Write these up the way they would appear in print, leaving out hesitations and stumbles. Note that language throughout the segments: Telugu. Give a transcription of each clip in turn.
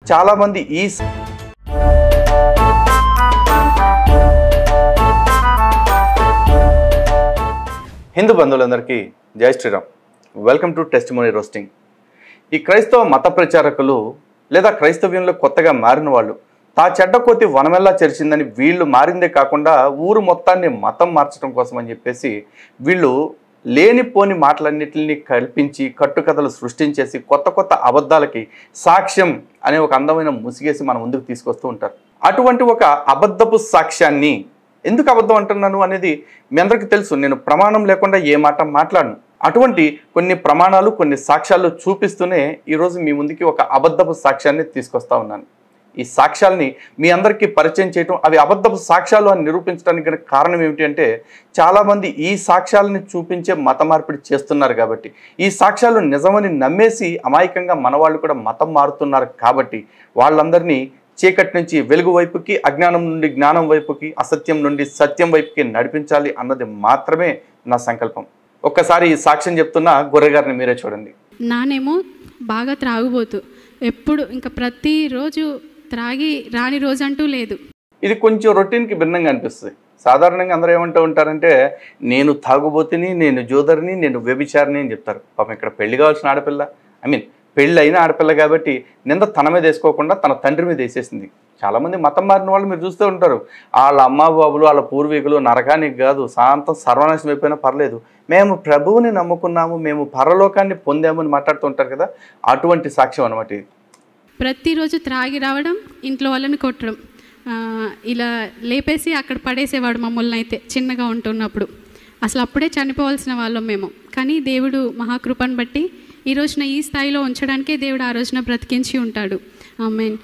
చాలామంది ఈ హిందూ బంధువులందరికీ జై Shriram. Welcome to testimony roasting. ఈ క్రైస్తవ మత ప్రచారకులు లేదా క్రైస్తవ్యంలో కొత్తగా మారిన వాళ్ళు తా చెడ్డ కోతి వనమెల్లా చెరిచిందని వీళ్ళు మారిందే కాకుండా ఊరు మొత్తాన్ని మతం మార్చడం కోసం అని చెప్పేసి వీళ్ళు లేనిపోని మాటలన్నిటిని కల్పించి కట్టుకథలు సృష్టించేసి కొత్త కొత్త అబద్ధాలకి సాక్ష్యం అనే ఒక అందమైన ముసిగేసి మన ముందుకు తీసుకొస్తూ ఉంటారు. అటువంటి ఒక అబద్ధపు సాక్ష్యాన్ని ఎందుకు అబద్ధం అంటున్నాను అనేది మీ అందరికీ తెలుసు. నేను ప్రమాణం లేకుండా ఏ మాట మాట్లాడను. అటువంటి కొన్ని ప్రమాణాలు కొన్ని సాక్ష్యాలు చూపిస్తూనే ఈరోజు మీ ముందుకి ఒక అబద్ధపు సాక్ష్యాన్ని తీసుకొస్తా ఉన్నాను. ఈ సాక్ష్యాల్ని మీ అందరికీ పరిచయం చేయటం, అవి అబద్ధపు సాక్ష్యాలు అని నిరూపించడానికి కారణం ఏమిటి అంటే చాలామంది ఈ సాక్ష్యాలని చూపించే మత మార్పిడి చేస్తున్నారు కాబట్టి, ఈ సాక్ష్యాలు నిజమని నమ్మేసి అమాయకంగా మన వాళ్ళు కూడా మతం మారుతున్నారు కాబట్టి వాళ్ళందరినీ చీకటి నుంచి వెలుగు వైపుకి, అజ్ఞానం నుండి జ్ఞానం వైపుకి, అసత్యం నుండి సత్యం వైపుకి నడిపించాలి అన్నది మాత్రమే నా సంకల్పం. ఒక్కసారి ఈ సాక్ష్యం చెప్తున్న గొర్రెగారిని మీరే చూడండి. నానేమో బాగా త్రాగుబోతు, ఎప్పుడు ఇంకా ప్రతిరోజు త్రాగి రాని రోజు అంటూ లేదు. ఇది కొంచెం రొటీన్కి భిన్నంగా అనిపిస్తుంది. సాధారణంగా అందరూ ఏమంటూ ఉంటారంటే నేను తాగుబోతుని, నేను జోదరిని, నేను వ్యభిచారిని అని చెప్తారు. పాపం ఇక్కడ పెళ్లి కావాల్సిన ఆడపిల్ల, పెళ్ళి అయిన ఆడపిల్ల కాబట్టి నింద తన మీద వేసుకోకుండా తన తండ్రి మీద వేసేసింది. చాలామంది మతం మారిన వాళ్ళు మీరు చూస్తూ ఉంటారు. వాళ్ళ అమ్మ బాబులు, వాళ్ళ పూర్వీకులు నరకానికి కాదు శాంతం సర్వనాశనం అయిపోయినా పర్లేదు, మేము ప్రభువుని నమ్ముకున్నాము, మేము పరలోకాన్ని పొందామని మాట్లాడుతూ ఉంటారు కదా. అటువంటి సాక్ష్యం అనమాట ఇది. ప్రతిరోజు త్రాగి రావడం, ఇంట్లో వాళ్ళని కొట్టడం, ఇలా లేపేసి అక్కడ పడేసేవాడు మమ్మల్ని. అయితే చిన్నగా ఉంటున్నప్పుడు అసలు అప్పుడే చనిపోవాల్సిన వాళ్ళం మేము. కానీ దేవుడు మహాకృపను బట్టి ఈ రోజున ఈ స్థాయిలో ఉంచడానికే దేవుడు ఆ రోజున బ్రతికించి ఉంటాడు. ఆమేన్.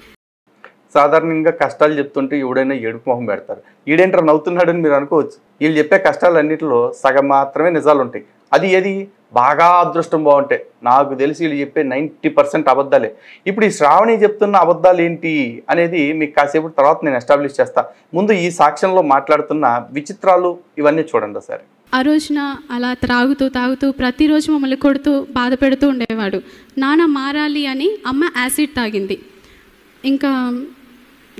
సాధారణంగా కష్టాలు చెప్తుంటే ఎవడైనా ఏడుపు మొహం పెడతారు. ఈడేంటర్ నవ్వుతున్నాడని మీరు అనుకోవచ్చు. వీళ్ళు చెప్పే కష్టాలన్నింటిలో సగం మాత్రమే నిజాలు ఉంటాయి. అది ఏది బాగా అదృష్టం బాగుంటే. నాకు తెలిసి వీళ్ళు చెప్పే 90% అబద్ధాలే. ఇప్పుడు ఈ శ్రావణి చెప్తున్న అబద్ధాలు ఏంటి అనేది మీకు కాసేపు తర్వాత నేను ఎస్టాబ్లిష్ చేస్తా. ముందు ఈ సాక్ష్యంలో మాట్లాడుతున్న విచిత్రాలు ఇవన్నీ చూడండి ఒకసారి. ఆ రోజున అలా తాగుతూ ప్రతిరోజు మమ్మల్ని కొడుతూ బాధ పెడుతూ ఉండేవాడు. నాన్న మారాలి అని అమ్మ యాసిడ్ తాగింది. ఇంకా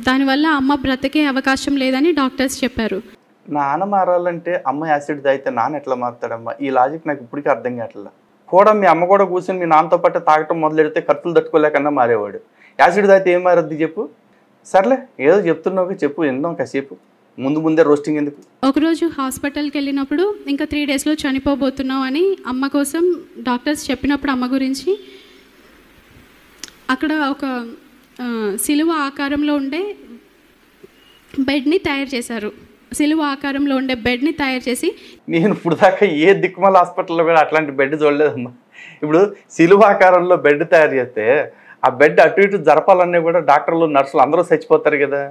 దానివల్ల అమ్మ బ్రతికే అవకాశం లేదని డాక్టర్స్ చెప్పారు. నాన్న మారాలంటే అమ్మ యాసిడ్ తాగితే నాన్న ఎట్లా మారుతాడమ్మా? ఈ లాజిక్ నాకు ఇప్పటికీ అర్థం కావట్లేదు. కూడా మీ అమ్మ కూడా కూర్చొని మీ నాన్నతో పాటు తాగటం మొదలెడితే ఖర్చులు తట్టుకోలేకన్నా మారేవాడు. యాసిడ్ తాగితే ఏం మారద్ది చెప్పు? సర్లే ఏదో చెప్తున్నావు చెప్పు, ఎందాం కాసేపు. ముందే రోస్టింగ్ ఎందుకు? ఒకరోజు హాస్పిటల్కి వెళ్ళినప్పుడు ఇంకా 3 డేస్లో చనిపోబోతున్నావు అని అమ్మ కోసం డాక్టర్స్ చెప్పినప్పుడు అమ్మ గురించి అక్కడ ఒక సిలువ ఆకారంలో ఉండే బెడ్ని తయారు చేశారు. సిలువ ఆకారంలో ఉండే బెడ్ని తయారు చేసి, నేను ఇప్పుడు దాకా ఏ దిక్కుమాల హాస్పిటల్లో కూడా అట్లాంటి బెడ్ చూడలేదమ్మా. ఇప్పుడు సిలువ ఆకారంలో బెడ్ తయారు చేస్తే ఆ బెడ్ అటు ఇటు జరపాలన్నీ కూడా డాక్టర్లు నర్సులు అందరూ చచ్చిపోతారు కదా.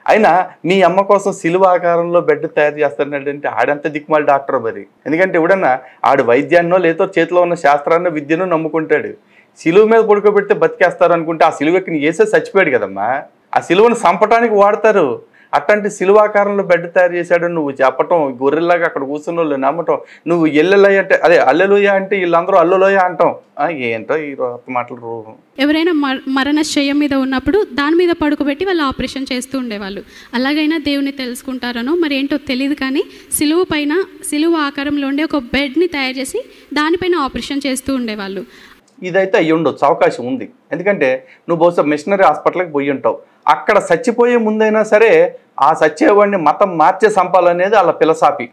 అయినా మీ అమ్మ కోసం సిలువ ఆకారంలో బెడ్ తయారు చేస్తారంటే ఆడంత దిక్కుమాల డాక్టర్ మరి. ఎందుకంటే ఎవడన్నా ఆడు వైద్యాన్నో లేదో చేతిలో ఉన్న శాస్త్రాన్నో విద్యనో నమ్ముకుంటాడు. సిలువ మీద పడుకోబెడితే బతికేస్తారు అనుకుంటే ఆ సిలువకి వేసే చచ్చిపోయాడు కదమ్మా. ఆ సిలువను చంపటానికి వాడతారు. అట్లాంటి సిలువాకారంలో బెడ్ తయారు చేశాడు నువ్వు చెప్పటం, గొర్రెల్లాగా అక్కడ కూర్చున్న వాళ్ళు నమ్మటం, నువ్వు ఎల్లెలయ్య అంటే అదే అల్లెలుయ అంటే వీళ్ళందరూ అల్లులోయ అంటాం. ఏంటో ఈ మాటలు. ఎవరైనా మరణశయ్యం మీద ఉన్నప్పుడు దాని మీద పడుకోబెట్టి వాళ్ళు ఆపరేషన్ చేస్తూ ఉండేవాళ్ళు. అలాగైనా దేవుని తెలుసుకుంటారనో మరి ఏంటో తెలియదు, కానీ సిలువ ఆకారంలో ఉండే ఒక బెడ్ని తయారు చేసి దానిపైన ఆపరేషన్ చేస్తూ ఉండేవాళ్ళు. ఇదైతే అయ్యి ఉండొచ్చు, అవకాశం ఉంది. ఎందుకంటే నువ్వు బహుశా మిషనరీ హాస్పిటల్కి పోయి ఉంటావు. అక్కడ చచ్చిపోయే ముందైనా సరే ఆ చచ్చేవాడిని మతం మార్చే సంపాలనేది వాళ్ళ ఫిలసాఫీ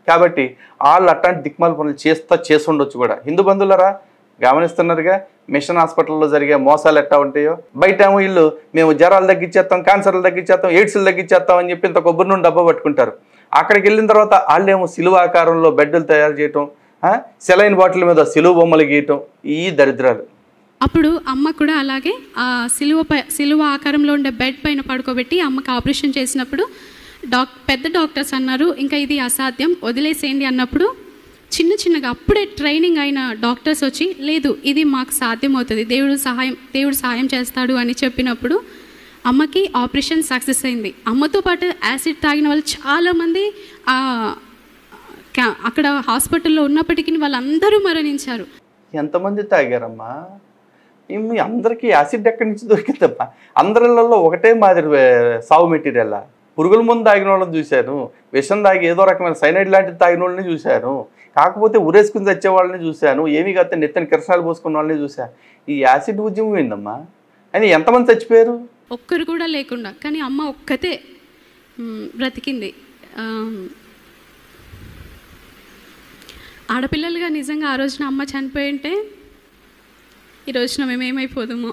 కాబట్టి వాళ్ళు అట్లాంటి దిక్మాల పనులు చేసి ఉండొచ్చు కూడా. హిందూ బంధువులరా గమనిస్తున్నారుగా మిషన్ హాస్పిటల్లో జరిగే మోసాలు ఎట్టా ఉంటాయో. బయట ఏమో వీళ్ళు మేము జ్వరాలు తగ్గించేస్తాం, క్యాన్సర్లు తగ్గించేస్తాం, ఎయిడ్స్లు తగ్గించేస్తాం అని చెప్పి ఇంత కొబ్బరి నుండి డబ్బా పట్టుకుంటారు. అక్కడికి వెళ్ళిన తర్వాత వాళ్ళేమో సిలువ ఆకారంలో బెడ్లు తయారు చేయటం, సెలైన్ బాటిల్ మీద సిలువ బొమ్మలు గీయటం, ఈ దరిద్రాలు. అప్పుడు అమ్మ కూడా అలాగే ఆ సిలువ ఆకారంలో ఉండే బెడ్ పైన పడుకోబెట్టి అమ్మకి ఆపరేషన్ చేసినప్పుడు పెద్ద డాక్టర్స్ అన్నారు ఇంకా ఇది అసాధ్యం వదిలేసేయండి అన్నప్పుడు చిన్నగా అప్పుడే ట్రైనింగ్ అయిన డాక్టర్స్ వచ్చి లేదు ఇది మాకు సాధ్యమవుతుంది, దేవుడు సహాయం చేస్తాడు అని చెప్పినప్పుడు అమ్మకి ఆపరేషన్ సక్సెస్ అయింది. అమ్మతో పాటు యాసిడ్ తాగిన వాళ్ళు చాలామంది అక్కడ హాస్పిటల్లో ఉన్నప్పటికీ వాళ్ళందరూ మరణించారు. ఎంతమంది తాగారమ్మా? మీ అందరికీ యాసిడ్ ఎక్కడి నుంచి దొరికిందమ్మా? అందరిలో ఒకటే మాదిరి సాగు మెటీరియల్లా? పురుగుల ముందు తాగిన వాళ్ళని చూశాను, విషం తాగి ఏదో రకమైన సైనైడ్ లాంటిది తాగిన వాళ్ళని చూశాను, కాకపోతే ఉరేసుకుని తెచ్చే వాళ్ళని చూశాను, ఏమీ కాకపోతే నెత్తని కిరసనాలు పోసుకున్న వాళ్ళని చూశాను. ఈ యాసిడ్ ఉద్యమం ఏందమ్మా? అని ఎంతమంది చచ్చిపోయారు? ఒక్కరు కూడా లేకుండా. కానీ అమ్మ ఒక్కతే బ్రతికింది. ఆడపిల్లలుగా నిజంగా ఆ రోజున అమ్మ చనిపోయి ఉంటే ఈ రోజున మేమేమైపోదామో.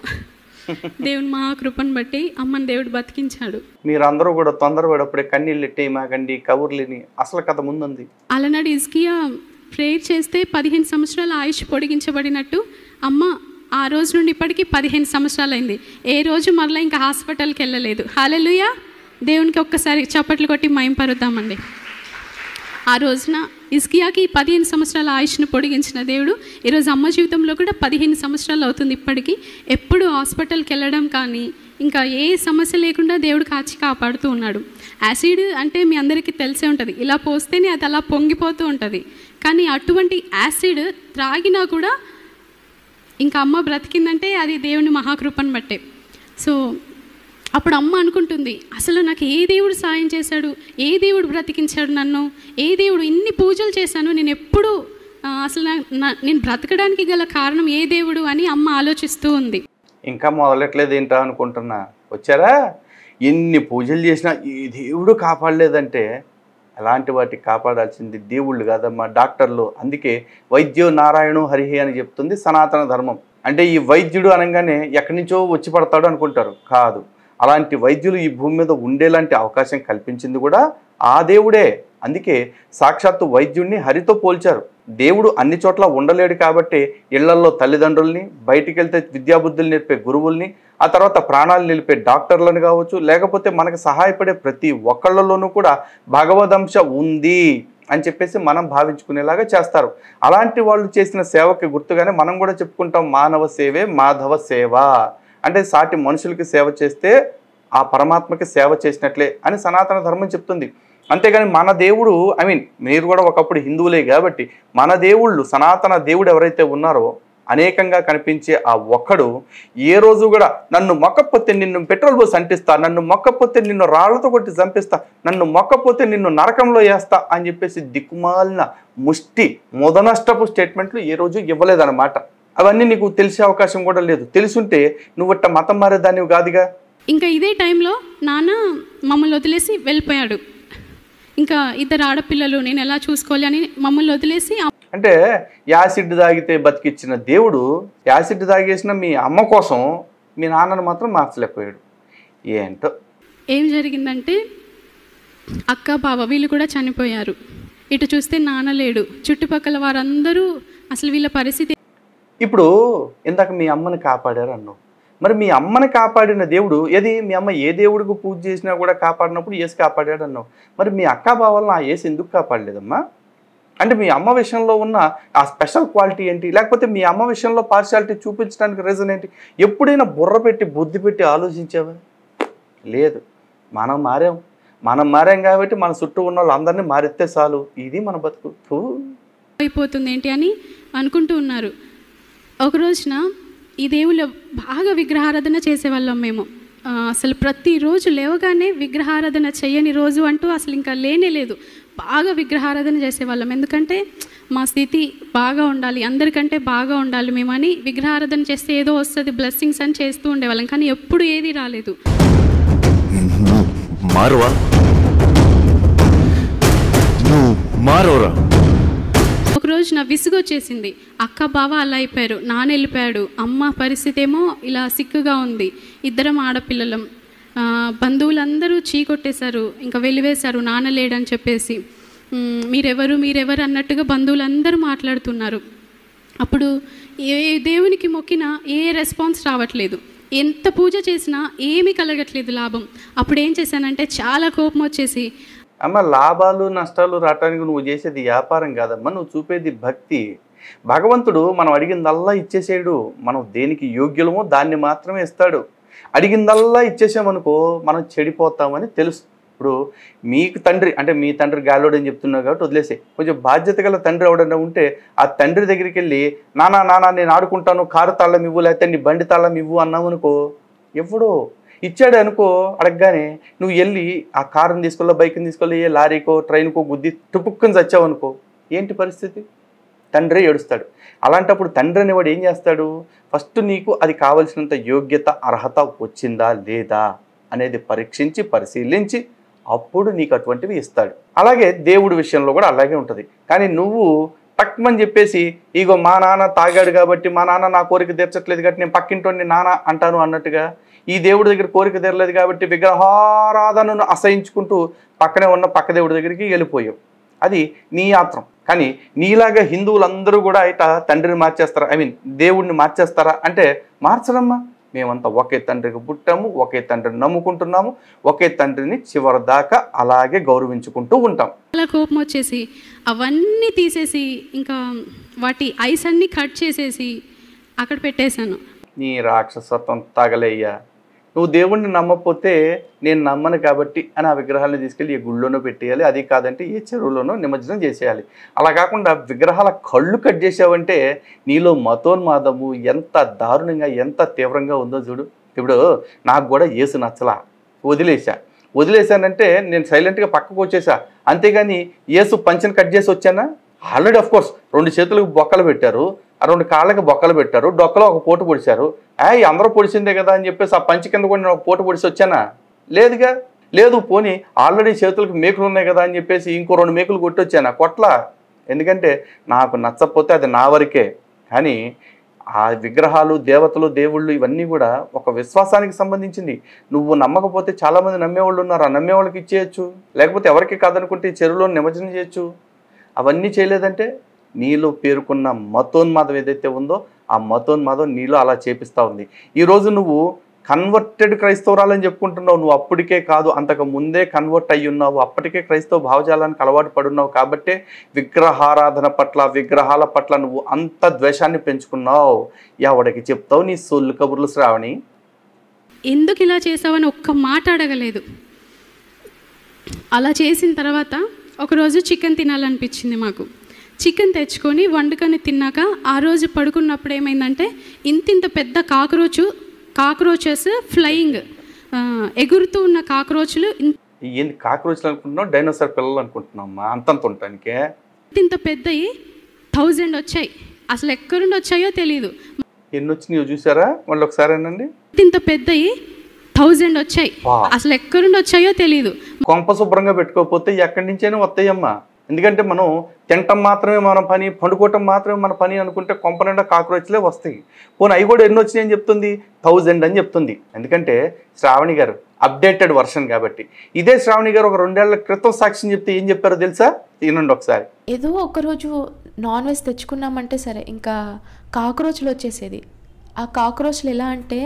దేవుని మహాకృపను బట్టి అమ్మని దేవుడు బతికించాడు. మీరందరూ కూడా తొందరపడప్పుడే కన్నీళ్ళు ఎట్టే మాకండి కబుర్లేని అసలు కథ ముందుంది. అలనాడు హిజ్కియా ప్రేయర్ చేస్తే 15 సంవత్సరాల ఆయుష్ పొడిగించబడినట్టు అమ్మ ఆ రోజు నుండి ఇప్పటికీ 15 సంవత్సరాలు అయింది. ఏ రోజు మరలా ఇంకా హాస్పిటల్కి వెళ్ళలేదు. హల్లెలూయా. దేవునికి ఒక్కసారి చప్పట్లు కొట్టి మహింపరుద్దామండి. ఆ రోజున హిజ్కియాకి 15 సంవత్సరాల ఆయుష్ను పొడిగించిన దేవుడు ఈరోజు అమ్మ జీవితంలో కూడా 15 సంవత్సరాలు అవుతుంది ఇప్పటికీ. ఎప్పుడు హాస్పిటల్కి వెళ్ళడం కానీ ఇంకా ఏ సమస్య లేకుండా దేవుడు కాచి కాపాడుతూ ఉన్నాడు. యాసిడ్ అంటే మీ అందరికీ తెలిసే ఉంటుంది, ఇలా పోస్తేనే అది అలా పొంగిపోతూ ఉంటుంది. కానీ అటువంటి యాసిడ్ త్రాగినా కూడా ఇంకా అమ్మ బ్రతికిందంటే అది దేవుని మహాకృపను బట్టే. సో అప్పుడు అమ్మ అనుకుంటుంది, అసలు నాకు ఏ దేవుడు సాయం చేశాడు, ఏ దేవుడు బ్రతికించాడు నన్ను, ఏ దేవుడు ఇన్ని పూజలు చేశాను, నేను ఎప్పుడు అసలు నేను బ్రతకడానికి గల కారణం ఏ దేవుడు అని అమ్మ ఆలోచిస్తూ ఉంది. ఇంకా మొదలెట్లేదు ఏంటా అనుకుంటున్నా. వచ్చారా? ఎన్ని పూజలు చేసినా ఈ దేవుడు కాపాడలేదంటే అలాంటి వాటికి కాపాడాల్సింది దేవుళ్ళు కాదమ్మా, డాక్టర్లు. అందుకే వైద్యో నారాయణో హరిహి అని చెప్తుంది సనాతన ధర్మం. అంటే ఈ వైద్యుడు అనగానే ఎక్కడి నుంచో వచ్చి పడతాడు అనుకుంటారు. కాదు, అలాంటి వైద్యులు ఈ భూమి మీద ఉండేలాంటి అవకాశం కల్పించింది కూడా ఆ దేవుడే. అందుకే సాక్షాత్తు వైద్యుడిని హరితో పోల్చారు. దేవుడు అన్ని చోట్ల ఉండలేడు కాబట్టి ఇళ్లల్లో తల్లిదండ్రుల్ని, బయటికి వెళ్తే విద్యాబుద్ధులు నేర్పే గురువుల్ని, ఆ తర్వాత ప్రాణాలు నిలిపే డాక్టర్లను కావచ్చు, లేకపోతే మనకు సహాయపడే ప్రతి ఒక్కళ్ళలోనూ కూడా భగవదంశ ఉంది అని చెప్పేసి మనం భావించుకునేలాగా చేస్తారు. అలాంటి వాళ్ళు చేసిన సేవకి గుర్తుగానే మనం కూడా చెప్పుకుంటాం, మానవ సేవే మాధవ సేవ. అంటే సాటి మనుషులకి సేవ చేస్తే ఆ పరమాత్మకి సేవ చేసినట్లే అని సనాతన ధర్మం చెప్తుంది. అంతేగాని మన దేవుడు, మీరు కూడా ఒకప్పుడు హిందువులే కాబట్టి మన దేవుళ్ళు, సనాతన దేవుడు ఎవరైతే ఉన్నారో అనేకంగా కనిపించే ఆ ఒక్కడు ఏ రోజు కూడా నన్ను మొక్కపోతే నిన్ను పెట్రోల్ పోసి అంటిస్తా, నన్ను మొక్కపోతే నిన్ను రాళ్లతో కొట్టి చంపిస్తా, నన్ను మొక్కపోతే నిన్ను నరకంలో వేస్తా అని చెప్పేసి దిక్కుమాలిన ముష్టి మొదనష్టపు స్టేట్మెంట్లు ఏ రోజు ఇవ్వలేదన్నమాట. అవన్నీ నీకు తెలిసే అవకాశం కూడా లేదు. తెలుసుంటే నువ్వు మతం మారేదానివి కాదుగా. ఇంకా ఇదే టైంలో నాన్న మమ్మల్ని వదిలేసి వెళ్ళిపోయాడు. ఇంకా ఇద్దరు ఆడపిల్లలు, నేను ఎలా చూసుకోవాలి అని మమ్మల్ని వదిలేసి. అంటే యాసిడ్ తాగితే బతికిచ్చిన దేవుడు యాసిడ్ తాగేసిన మీ అమ్మ కోసం మీ నాన్నను మాత్రం మార్చలేకపోయాడు. ఏంటో ఏం జరిగిందంటే అక్క బావ వీళ్ళు కూడా చనిపోయారు. ఇటు చూస్తే నాన్న లేడు. చుట్టుపక్కల వారందరూ అసలు వీళ్ళ పరిస్థితి. ఇప్పుడు ఇందాక మీ అమ్మని కాపాడారు అన్నావు. మరి మీ అమ్మని కాపాడిన దేవుడు ఏది? మీ అమ్మ ఏ దేవుడికి పూజ చేసినా కూడా కాపాడినప్పుడు యేసు కాపాడాడు అన్నావు. మరి మీ అక్క బావలను ఆ యేసు ఎందుకు కాపాడలేదమ్మా? అంటే మీ అమ్మ విషయంలో ఉన్న ఆ స్పెషల్ క్వాలిటీ ఏంటి? లేకపోతే మీ అమ్మ విషయంలో పార్షియాలిటీ చూపించడానికి రీజన్ ఏంటి? ఎప్పుడైనా బుర్ర పెట్టి బుద్ధి పెట్టి ఆలోచించావా? లేదు. మనం మారాం కాబట్టి మన చుట్టూ ఉన్న వాళ్ళు అందరినీ మారిస్తే చాలు, ఇది మన బతుకు అయిపోతుంది ఏంటి అని అనుకుంటూ ఉన్నారు. ఒక రోజున ఈ దేవుళ్ళు బాగా విగ్రహారాధన చేసేవాళ్ళం మేము. అసలు ప్రతిరోజు లేవగానే విగ్రహారాధన చేయని రోజు అంటూ అసలు ఇంకా లేనే లేదు. బాగా విగ్రహారాధన చేసేవాళ్ళం. ఎందుకంటే మా స్థితి బాగా ఉండాలి, అందరికంటే బాగా ఉండాలి మేమని విగ్రహారాధన చేస్తే ఏదో వస్తుంది బ్లెస్సింగ్స్ అని చేస్తూ ఉండేవాళ్ళం. కానీ ఎప్పుడు ఏది రాలేదు. ఒకరోజు నా విసుగు వచ్చేసింది. అక్క బావ అలా అయిపోయారు, నాన్న వెళ్ళిపోయాడు, అమ్మ పరిస్థితి ఏమో ఇలా సిక్కుగా ఉంది, ఇద్దరం ఆడపిల్లలం, బంధువులందరూ చీకొట్టేశారు, ఇంకా వెలివేశారు నాన్న లేడని చెప్పేసి. మీరెవరు అన్నట్టుగా బంధువులందరూ మాట్లాడుతున్నారు. అప్పుడు ఏ దేవునికి మొక్కినా ఏ రెస్పాన్స్ రావట్లేదు, ఎంత పూజ చేసినా ఏమీ కలగట్లేదు లాభం. అప్పుడు ఏం చేశానంటే చాలా కోపం వచ్చేసి, అమ్మ లాభాలు నష్టాలు రావటానికి నువ్వు చేసేది వ్యాపారం కాదమ్మా, నువ్వు చూపేది భక్తి. భగవంతుడు మనం అడిగిందల్లా ఇచ్చేసాడు. మనం దేనికి యోగ్యులమో దాన్ని మాత్రమే ఇస్తాడు. అడిగిందల్లా ఇచ్చేసామనుకో మనం చెడిపోతామని తెలుసు. ఇప్పుడు మీకు తండ్రి అంటే మీ తండ్రి గాలోడు అని చెప్తున్నావు కాబట్టి వదిలేసే. కొంచెం బాధ్యత గల తండ్రి ఎవడన్నా ఉంటే ఆ తండ్రి దగ్గరికి వెళ్ళి నానా నేను ఆడుకుంటాను, కారు తాళం ఇవ్వు, లేకపోతే నీ బండి తాళం ఇవ్వు అన్నావు అనుకో, ఎప్పుడో ఇచ్చాడు అనుకో, అడగగానే నువ్వు వెళ్ళి ఆ కారుని తీసుకెళ్ళి, బైక్ని తీసుకెళ్ళి, ఏ లారీకో ట్రైన్కో గుద్ది టుపుక్కుని చచ్చావు అనుకో, ఏంటి పరిస్థితి? తండ్రి ఏడుస్తాడు. అలాంటప్పుడు తండ్రి అనేవాడు ఏం చేస్తాడు? ఫస్ట్ నీకు అది కావలసినంత యోగ్యత, అర్హత వచ్చిందా లేదా అనేది పరీక్షించి పరిశీలించి అప్పుడు నీకు అటువంటివి ఇస్తాడు. అలాగే దేవుడి విషయంలో కూడా అలాగే ఉంటుంది. కానీ నువ్వు టక్మని చెప్పేసి ఇగో మా నాన్న తాగాడు కాబట్టి, మా నాన్న నా కోరిక తీర్చట్లేదు కాబట్టి నేను పక్కింటోని నాన్న అంటాను అన్నట్టుగా, ఈ దేవుడి దగ్గర కోరిక తీరలేదు కాబట్టి విగ్రహారాధనను అసహించుకుంటూ పక్కనే ఉన్న పక్క దేవుడి దగ్గరికి వెళ్ళిపోయావు. అది నీ ఆత్రం. కానీ నీలాగా హిందువులందరూ కూడా ఇట తండ్రిని మార్చేస్తారా, దేవుడిని మార్చేస్తారా అంటే మార్చరమ్మా. మేమంతా ఒకే తండ్రికి పుట్టాము, ఒకే తండ్రిని నమ్ముకుంటున్నాము, ఒకే తండ్రిని చివరి దాకా అలాగే గౌరవించుకుంటూ ఉంటాం. అలా కోపం వచ్చేసి అవన్నీ తీసేసి ఇంకా వాటి ఐస్ అన్నీ కట్ చేసేసి అక్కడ పెట్టేశాను. నీ రాక్షసత్వం తగలయ్యా. నువ్వు దేవుణ్ణి నమ్మకపోతే నేను నమ్మను కాబట్టి అని ఆ విగ్రహాలను తీసుకెళ్ళి ఏ గుళ్ళోనో పెట్టేయాలి, అది కాదంటే ఏ చెరువులోనో నిమజ్జనం చేసేయాలి. అలా కాకుండా విగ్రహాల కళ్ళు కట్ చేసావంటే నీలో మతోన్మాదము ఎంత దారుణంగా ఎంత తీవ్రంగా ఉందో చూడు. ఇప్పుడు నాకు కూడా యేసు నచ్చలా, వదిలేశానంటే నేను సైలెంట్గా పక్కకు వచ్చేసా. అంతేగాని యేసు పంచను కట్ చేసి వచ్చానా? ఆల్రెడీ అఫ్కోర్స్ 2 చేతులకు బొక్కలు పెట్టారు, 2 కాళ్ళకి బొక్కలు పెట్టారు, డొక్కలో ఒక పోటు పొడిచారు. అందరూ పొడిచిందే కదా అని చెప్పేసి ఆ పంచి కింద కూడా నేను ఒక పోటు పొడిచి వచ్చానా? లేదుగా. లేదు. పోనీ ఆల్రెడీ చేతులకు మేకులు ఉన్నాయి కదా అని చెప్పేసి ఇంకో 2 మేకులు కొట్టొచ్చానా? కొట్లా. ఎందుకంటే నాకు నచ్చకపోతే అది నా వరకే. కానీ ఆ విగ్రహాలు, దేవతలు, దేవుళ్ళు ఇవన్నీ కూడా ఒక విశ్వాసానికి సంబంధించింది. నువ్వు నమ్మకపోతే చాలామంది నమ్మేవాళ్ళు ఉన్నారు, ఆ నమ్మేవాళ్ళకి ఇచ్చేయచ్చు. లేకపోతే ఎవరికి కాదనుకుంటే ఈ చెరువులో నిమజ్జనం చేయొచ్చు. అవన్నీ చేయలేదంటే నీలో పేరుకున్న మతోన్మాదం ఏదైతే ఉందో ఆ మతోన్మాదం నీలో అలా చేపిస్తూ ఉంది. ఈరోజు నువ్వు కన్వర్టెడ్ క్రైస్తవురాలని చెప్పుకుంటున్నావు. నువ్వు అప్పటికే కాదు, అంతకు ముందే కన్వర్ట్ అయ్యి ఉన్నావు. అప్పటికే క్రైస్తవ భావజాలానికి అలవాటు పడున్నావు కాబట్టే విగ్రహారాధన పట్ల, విగ్రహాల పట్ల నువ్వు అంత ద్వేషాన్ని పెంచుకున్నావు. ఎవడికి చెప్తావు నీ సొల్లు కబుర్లు శ్రావణి? ఎందుకు ఇలా చేసావని ఒక్క మాట అడగలేదు. అలా చేసిన తర్వాత ఒకరోజు చికెన్ తినాలనిపించింది మాకు. చికెన్ తెచ్చుకొని వండుకొని తిన్నాక ఆ రోజు పడుకున్నప్పుడు ఏమైందంటే ఇంతింత పెద్ద కాక్రోచెస్ ఫ్లయింగ్, ఎగురుతూ ఉన్న కాక్రోచ్లు. ఏంది కాక్రోచ్లు అనుకుంటున్నావు? డైనోసార్ పిల్లలు అనుకుంటున్నామ్మా? అంతంత ఉంటానికే ఇంత పెద్దవి 1000 వచ్చాయి. అసలు ఎక్కడి నుండి వచ్చాయో తెలియదు. ఎన్ని వచ్చినాయో చూసారా? మళ్ళీ ఒకసారి అనండి. ఇంత పెద్దవి 1000 వచ్చాయి. అసలు ఎక్కడి నుండి వచ్చాయో తెలియదు. కొంప శుభ్రంగా పెట్టుకోకపోతే ఎక్కడి నుంచైనా వస్తాయమ్మా. ఎందుకంటే మనం తినటం మాత్రమే మన పని, పండుకోవటం మాత్రమే మన పని అనుకుంటే కొంప నిండా కాక్రోచ్లే వస్తాయి. పోనీ అవి కూడా ఎన్ని వచ్చినాయి అని చెప్తుంది? 1000 అని చెప్తుంది. ఎందుకంటే శ్రావణి గారు అప్డేటెడ్ వర్షన్ కాబట్టి. ఇదే శ్రావణి గారు ఒక 2 ఏళ్ల క్రితం సాక్ష్యం చెప్తే ఏం చెప్పారో తెలుసా? తినండి ఒకసారి. ఏదో ఒకరోజు నాన్ వెజ్ తెచ్చుకున్నామంటే సరే ఇంకా కాక్రోచ్లు వచ్చేసేది. ఆ కాక్రోచ్లు ఎలా అంటే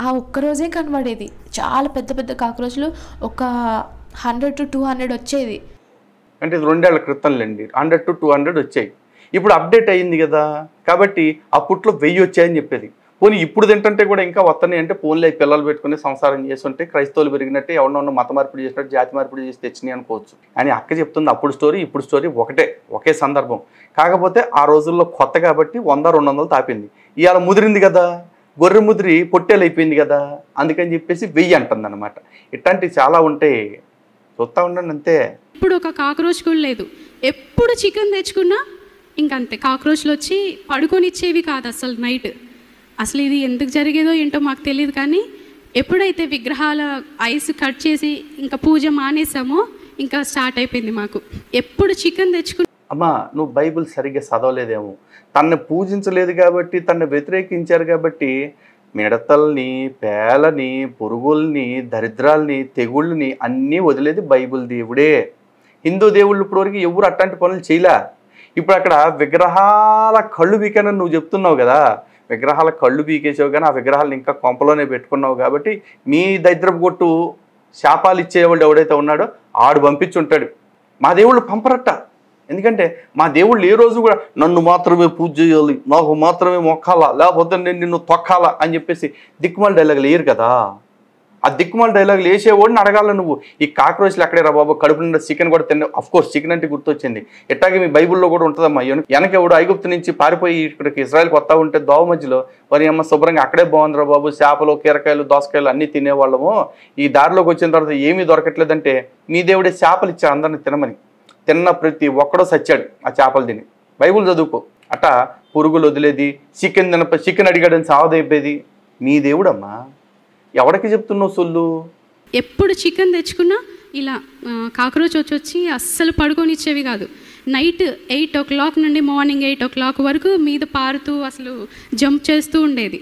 ఆ ఒక్కరోజే కనబడేది. చాలా పెద్ద పెద్ద కాక్రోచ్లు, ఒక 100 to 200 వచ్చేది. అంటే ఇది 2 ఏళ్ల క్రితంలేండి. 100 to 200 వచ్చాయి. ఇప్పుడు అప్డేట్ అయ్యింది కదా, కాబట్టి అప్పట్లో 1000 వచ్చాయని చెప్పేది. పోనీ ఇప్పుడు తింటుంటే కూడా ఇంకా వస్తున్నాయి అంటే పోన్లే పిల్లలు పెట్టుకుని సంసారం చేస్తుంటే క్రైస్తవులు పెరిగినట్టే ఎవరినో మత మార్పిడి చేసినట్టు, జాతి మార్పిడి చేసి తెచ్చినాయి అనుకోవచ్చు. అని అక్క చెప్తుంది. అప్పుడు స్టోరీ ఇప్పుడు స్టోరీ ఒకటే, ఒకే సందర్భం. కాకపోతే ఆ రోజుల్లో కొత్త కాబట్టి 100-200 తాపింది. ఇవాళ ముదిరింది కదా, గొర్రె ముదిరి పొట్టేలు అయిపోయింది కదా, అందుకని చెప్పేసి 1000 అంటుంది అనమాట. ఇట్లాంటివి చాలా ఉంటాయి, చూస్తూ ఉండండి అంతే. ఇప్పుడు ఒక కాక్రోచ్ కూడా లేదు. ఎప్పుడు చికెన్ తెచ్చుకున్నా ఇంకంతే కాక్రోచ్లు వచ్చి పడుకొని ఇచ్చేవి కాదు అసలు నైట్. అసలు ఇది ఎందుకు జరిగేదో ఏంటో మాకు తెలియదు. కానీ ఎప్పుడైతే విగ్రహాల ఐస్ కట్ చేసి ఇంకా పూజ మానేసామో ఇంకా స్టార్ట్ అయిపోయింది మాకు. ఎప్పుడు చికెన్ తెచ్చుకుని అమ్మా నువ్వు బైబిల్ సరిగ్గా చదవలేదేమో. తనని పూజించలేదు కాబట్టి, తనని వ్యతిరేకించారు కాబట్టి మిడతల్ని, పేలని, పురుగుల్ని, దరిద్రాల్ని, తెగుళ్ళని అన్నీ వదిలేది బైబిల్ దేవుడే. హిందూ దేవుళ్ళు ఇప్పటివరకు ఎవరు అట్లాంటి పనులు చేయలే. ఇప్పుడు అక్కడ విగ్రహాల కళ్ళు బీకానని నువ్వు చెప్తున్నావు కదా, విగ్రహాల కళ్ళు బీకేసావు కానీ ఆ విగ్రహాలను ఇంకా కొంపలోనే పెట్టుకున్నావు కాబట్టి మీ దరిద్రపు కొట్టు శాపాలు ఇచ్చేవాళ్ళు ఎవడైతే ఉన్నాడో ఆడు పంపించుంటాడు. మా దేవుళ్ళు పంపరట్ట. ఎందుకంటే మా దేవుళ్ళు ఏ రోజు కూడా నన్ను మాత్రమే పూజ చేయాలి, నాకు మాత్రమే మొక్కాలా, లేకపోతే నేను నిన్ను తొక్కాలా అని చెప్పేసి దిక్కుమాల డైలాగులు వేయరు కదా. ఆ దిక్కుమాల డైలాగులు వేసేవాడిని అడగాల నువ్వు. ఈ కాక్రోచ్లు అక్కడే రా బాబు, కడుపు నిండా చికెన్ కూడా తిన్నా. అఫ్ కోర్స్ చికెన్ అంటే గుర్తొచ్చింది. ఎట్లాగే మీ బైబుల్లో కూడా ఉంటుందమ్మా. వెనకెవడు ఐగుప్తు నుంచి పారిపోయి ఇక్కడికి ఇజ్రాయెల్కి వస్తూ ఉంటే దోవ మధ్యలో వారి అమ్మ శుభ్రంగా అక్కడే బాగుందిరా బాబు, చేపలు కీరకాయలు దోసకాయలు అన్నీ తినేవాళ్ళము. ఈ దారిలోకి వచ్చిన తర్వాత ఏమీ దొరకట్లేదంటే మీ దేవుడే చేపలు ఇచ్చాడు అందరిని తినమని. తిన్న ప్రతి ఒక్కడో సచ్చాడు ఆ చేపలు తిని. బైబుల్ చదువుకో. అట్టా పురుగులు వదిలేది, చికెన్ అడిగాడని సావదైపోయేది మీ దేవుడమ్మా. ఎవరికి చెప్తున్నావు సొల్లు? ఎప్పుడు చికెన్ తెచ్చుకున్నా ఇలా కాక్రోచ్ వచ్చి అస్సలు పడుకొనిచ్చేవి కాదు. నైట్ 8 o'clock నుండి మార్నింగ్ 8 o'clock వరకు మీద పారుతూ అసలు జంప్ చేస్తూ ఉండేది.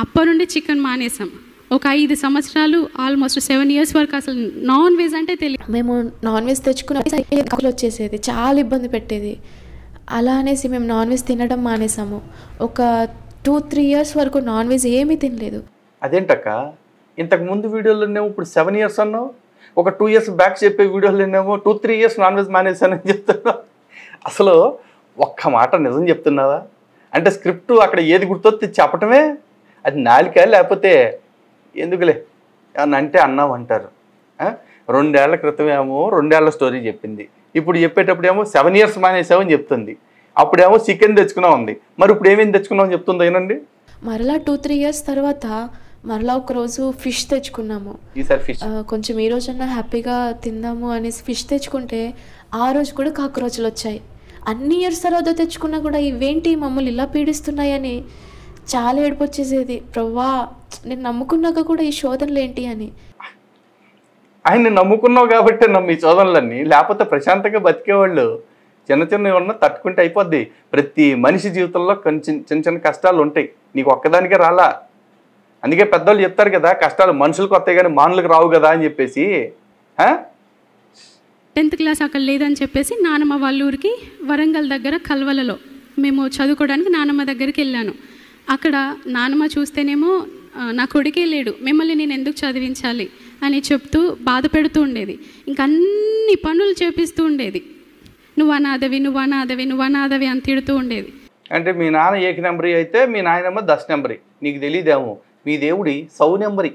అప్పటి నుండి చికెన్ మానేసాం. ఒక 5 సంవత్సరాలు ఆల్మోస్ట్ 7 years వరకు అసలు నాన్ వెజ్ అంటే తెలియదు. మేము నాన్ వెజ్ తెచ్చుకున్న కాకులు వచ్చేసేది, చాలా ఇబ్బంది పెట్టేది. అలా అనేసి మేము నాన్ వెజ్ తినడం మానేసాము. ఒక 2-3 years వరకు నాన్ వెజ్ ఏమీ తినలేదు. అదేంటక్క, ఇంతకు ముందు వీడియోలోనేమో ఇప్పుడు 7 years అన్నావు, ఒక 2 years బ్యాక్ చెప్పే వీడియోలోనేమో 2-3 years నాన్ వెజ్ మానేసానని చెప్తున్నావు. అసలు ఒక్క మాట నిజం చెప్తున్నావా? అంటే స్క్రిప్ట్ అక్కడ ఏది గుర్తొస్తే చెప్పటమే, అది నాలిక లేకపోతే ఎందుకులే అని అంటే అన్నావు అంటారు. 2 ఏళ్ల క్రితమేమో 2 ఏళ్ల స్టోరీ చెప్పింది, ఇప్పుడు చెప్పేటప్పుడేమో 7 years మానేసావని చెప్తుంది. అప్పుడేమో చికెన్ తెచ్చుకున్నావు ఉంది, మరి ఇప్పుడు ఏమేమి తెచ్చుకున్నావు అని చెప్తుంది. ఏనండి మరలా 2-3 years తర్వాత మరలా ఒకరోజు ఫిష్ తెచ్చుకున్నాము. ఈసారి ఫిష్ కొంచెం ఈ రోజన్నా హ్యాపీగా తిందాము అనేసి ఫిష్ తెచ్చుకుంటే ఆ రోజు కూడా కాక్రోచ్లు వచ్చాయి. అన్ని ఇయర్స్ తర్వాత తెచ్చుకున్నా కూడా ఇవేంటి మమ్మల్ని ఇలా పీడిస్తున్నాయని చాలా ఏడుపు వచ్చేసేది. ప్రవ్వా, నేను నమ్ముకున్నాక కూడా ఈ శోధనలు ఏంటి అని. ఆయన్ని నమ్ముకున్నావు కాబట్టి ఈ శోధనలన్నీ, లేకపోతే ప్రశాంతంగా బతికేవాళ్ళు. చిన్న ఏమన్నా తట్టుకుంటే అయిపోద్ది. ప్రతి మనిషి జీవితంలో కొంచెం చిన్న కష్టాలు ఉంటాయి, నీకు ఒక్కదానికే రాలా. అందుకే పెద్దవాళ్ళు చెప్తారు కదా, కష్టాలు మనుషులకు వస్తాయి కానీ మానులకు రావు కదా అని చెప్పేసి. 10th class అక్కడ లేదని చెప్పేసి నానమ్మ వాళ్ళ ఊరికి వరంగల్ దగ్గర కల్వలలో మేము చదువుకోవడానికి నానమ్మ దగ్గరికి వెళ్ళాను. అక్కడ నానమ్మ చూస్తేనేమో నా కొడుకే లేడు, మిమ్మల్ని నేను ఎందుకు చదివించాలి అని చెప్తూ బాధ పెడుతూ ఉండేది. ఇంక అన్ని పనులు చేపిస్తూ ఉండేది. నువ్వు అనాథవి అని తిడుతూ ఉండేది. అంటే మీ నాన్న 1 నెంబరీ అయితే మీ నాయనమ్మ 10 నెంబరీ, నీకు తెలియదేమో మీ దేవుడి 100 నెంబరీ.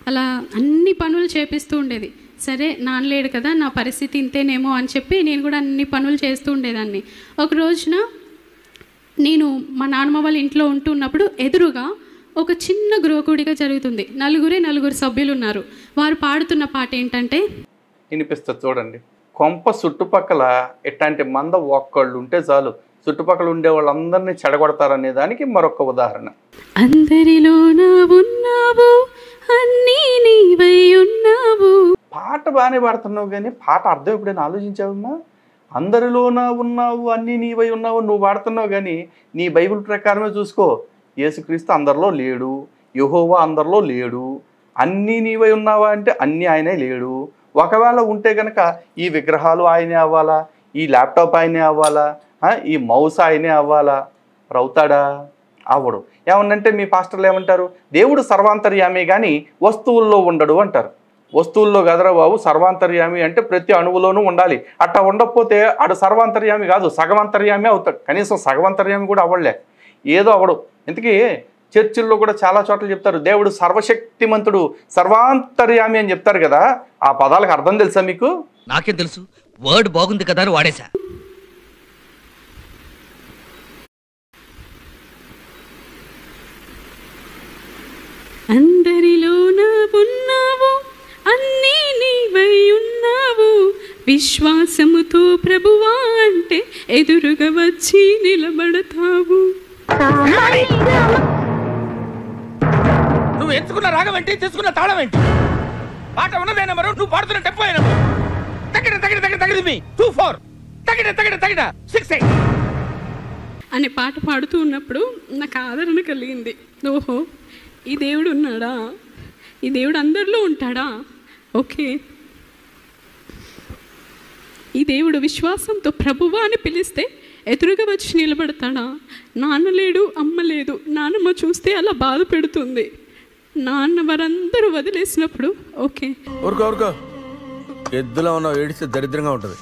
అలా అన్ని పనులు చేపిస్తూ ఉండేది. సరే నాన్నలేడు కదా, నా పరిస్థితి ఇంతేనేమో అని చెప్పి నేను కూడా అన్ని పనులు చేస్తూ ఉండేదాన్ని. ఒక రోజున నేను మా నాన్నమ్మ వాళ్ళ ఇంట్లో ఉంటున్నప్పుడు ఎదురుగా ఒక చిన్న గృహకూడిక జరుగుతుంది. 9 సభ్యులు ఉన్నారు. వారు పాడుతున్న పాట ఏంటంటే వినిపిస్తుంది చూడండి. కొంప చుట్టుపక్కల ఎట్లాంటి మంద ఒక్కళ్ళు ఉంటే చాలు, చుట్టుపక్కల ఉండే వాళ్ళందరినీ చెడగొడతారనే దానికి మరొక ఉదాహరణ. అందరిలోన ఉన్నావు అన్నీ నీవై ఉన్నావు. పాట బాగానే పాడుతున్నావు కానీ పాట అర్థం ఎప్పుడైనా ఆలోచించావమ్మా? అందరిలోన ఉన్నావు అన్నీ నీవై ఉన్నావు నువ్వు పాడుతున్నావు కానీ నీ బైబిల్ ప్రకారమే చూసుకో. యేసుక్రీస్తు అందరిలో లేడు, యెహోవా అందరిలో లేడు. అన్నీ నీవై ఉన్నావా అంటే అన్నీ ఆయనే లేడు. ఒకవేళ ఉంటే కనుక ఈ విగ్రహాలు ఆయనే అవ్వాలా, ఈ ల్యాప్టాప్ ఆయనే అవ్వాలా, ఈ మౌస్ ఆయనే అవ్వాలా? రవుతాడా? అవ్వడు. ఏమన్నంటే మీ పాస్టర్లు ఏమంటారు, దేవుడు సర్వాంతర్యామి కానీ వస్తువుల్లో ఉండడు అంటారు. వస్తువుల్లో గదరా బాబు, సర్వాంతర్యామి అంటే ప్రతి అణువులోనూ ఉండాలి. అట్టా ఉండకపోతే ఆడు సర్వాంతర్యామి కాదు, సగవంతర్యామి అవుతాడు. కనీసం సగవంతర్యామి కూడా అవ్వలే, ఏదో అవడు. ఇంతకీ చర్చిల్లో కూడా చాలా చోట్ల చెప్తారు దేవుడు సర్వశక్తిమంతుడు సర్వాంతర్యామి అని చెప్తారు కదా, ఆ పదాలకు అర్థం తెలుసా మీకు? నాకేం తెలుసు, వర్డ్ బాగుంది కదా అని వాడేశా. అందరిలోన ఉన్నావు అన్నీ నీవై ఉన్నావు, విశ్వాసముతో ప్రభువా అంటే ఎదురుగా వచ్చి నిలబడతావు. నువ్వు ఎంచుకున్న రాగం ఏంటి, తీసుకున్న తాళం ఏంటి? పాట ఉన్నదే నెంబరు, నువ్వు పాడుతున్న టెంపో నెంబరు. తగిన తగిన తగిన తగిన మీ 2-4 తగిన తగిన తగిన 6-8 అనే పాట పాడుతూ ఉన్నప్పుడు నాకు ఆదరణ కలిగింది. ఓహో, ఈ దేవుడు ఉన్నాడా, ఈ దేవుడు అందరిలో ఉంటాడా, ఓకే. ఈ దేవుడు విశ్వాసంతో ప్రభువా అని పిలిస్తే ఎదురుగా వచ్చి నిలబడతాడా? నాన్న లేడు, అమ్మ లేదు, నాన్నమ్మ చూస్తే అలా బాధ పెడుతుంది, నాన్న వారందరూ వదిలేసినప్పుడు ఓకే. ఎద్దులో ఉన్న ఏడిస్తే దరిద్రంగా ఉంటుంది.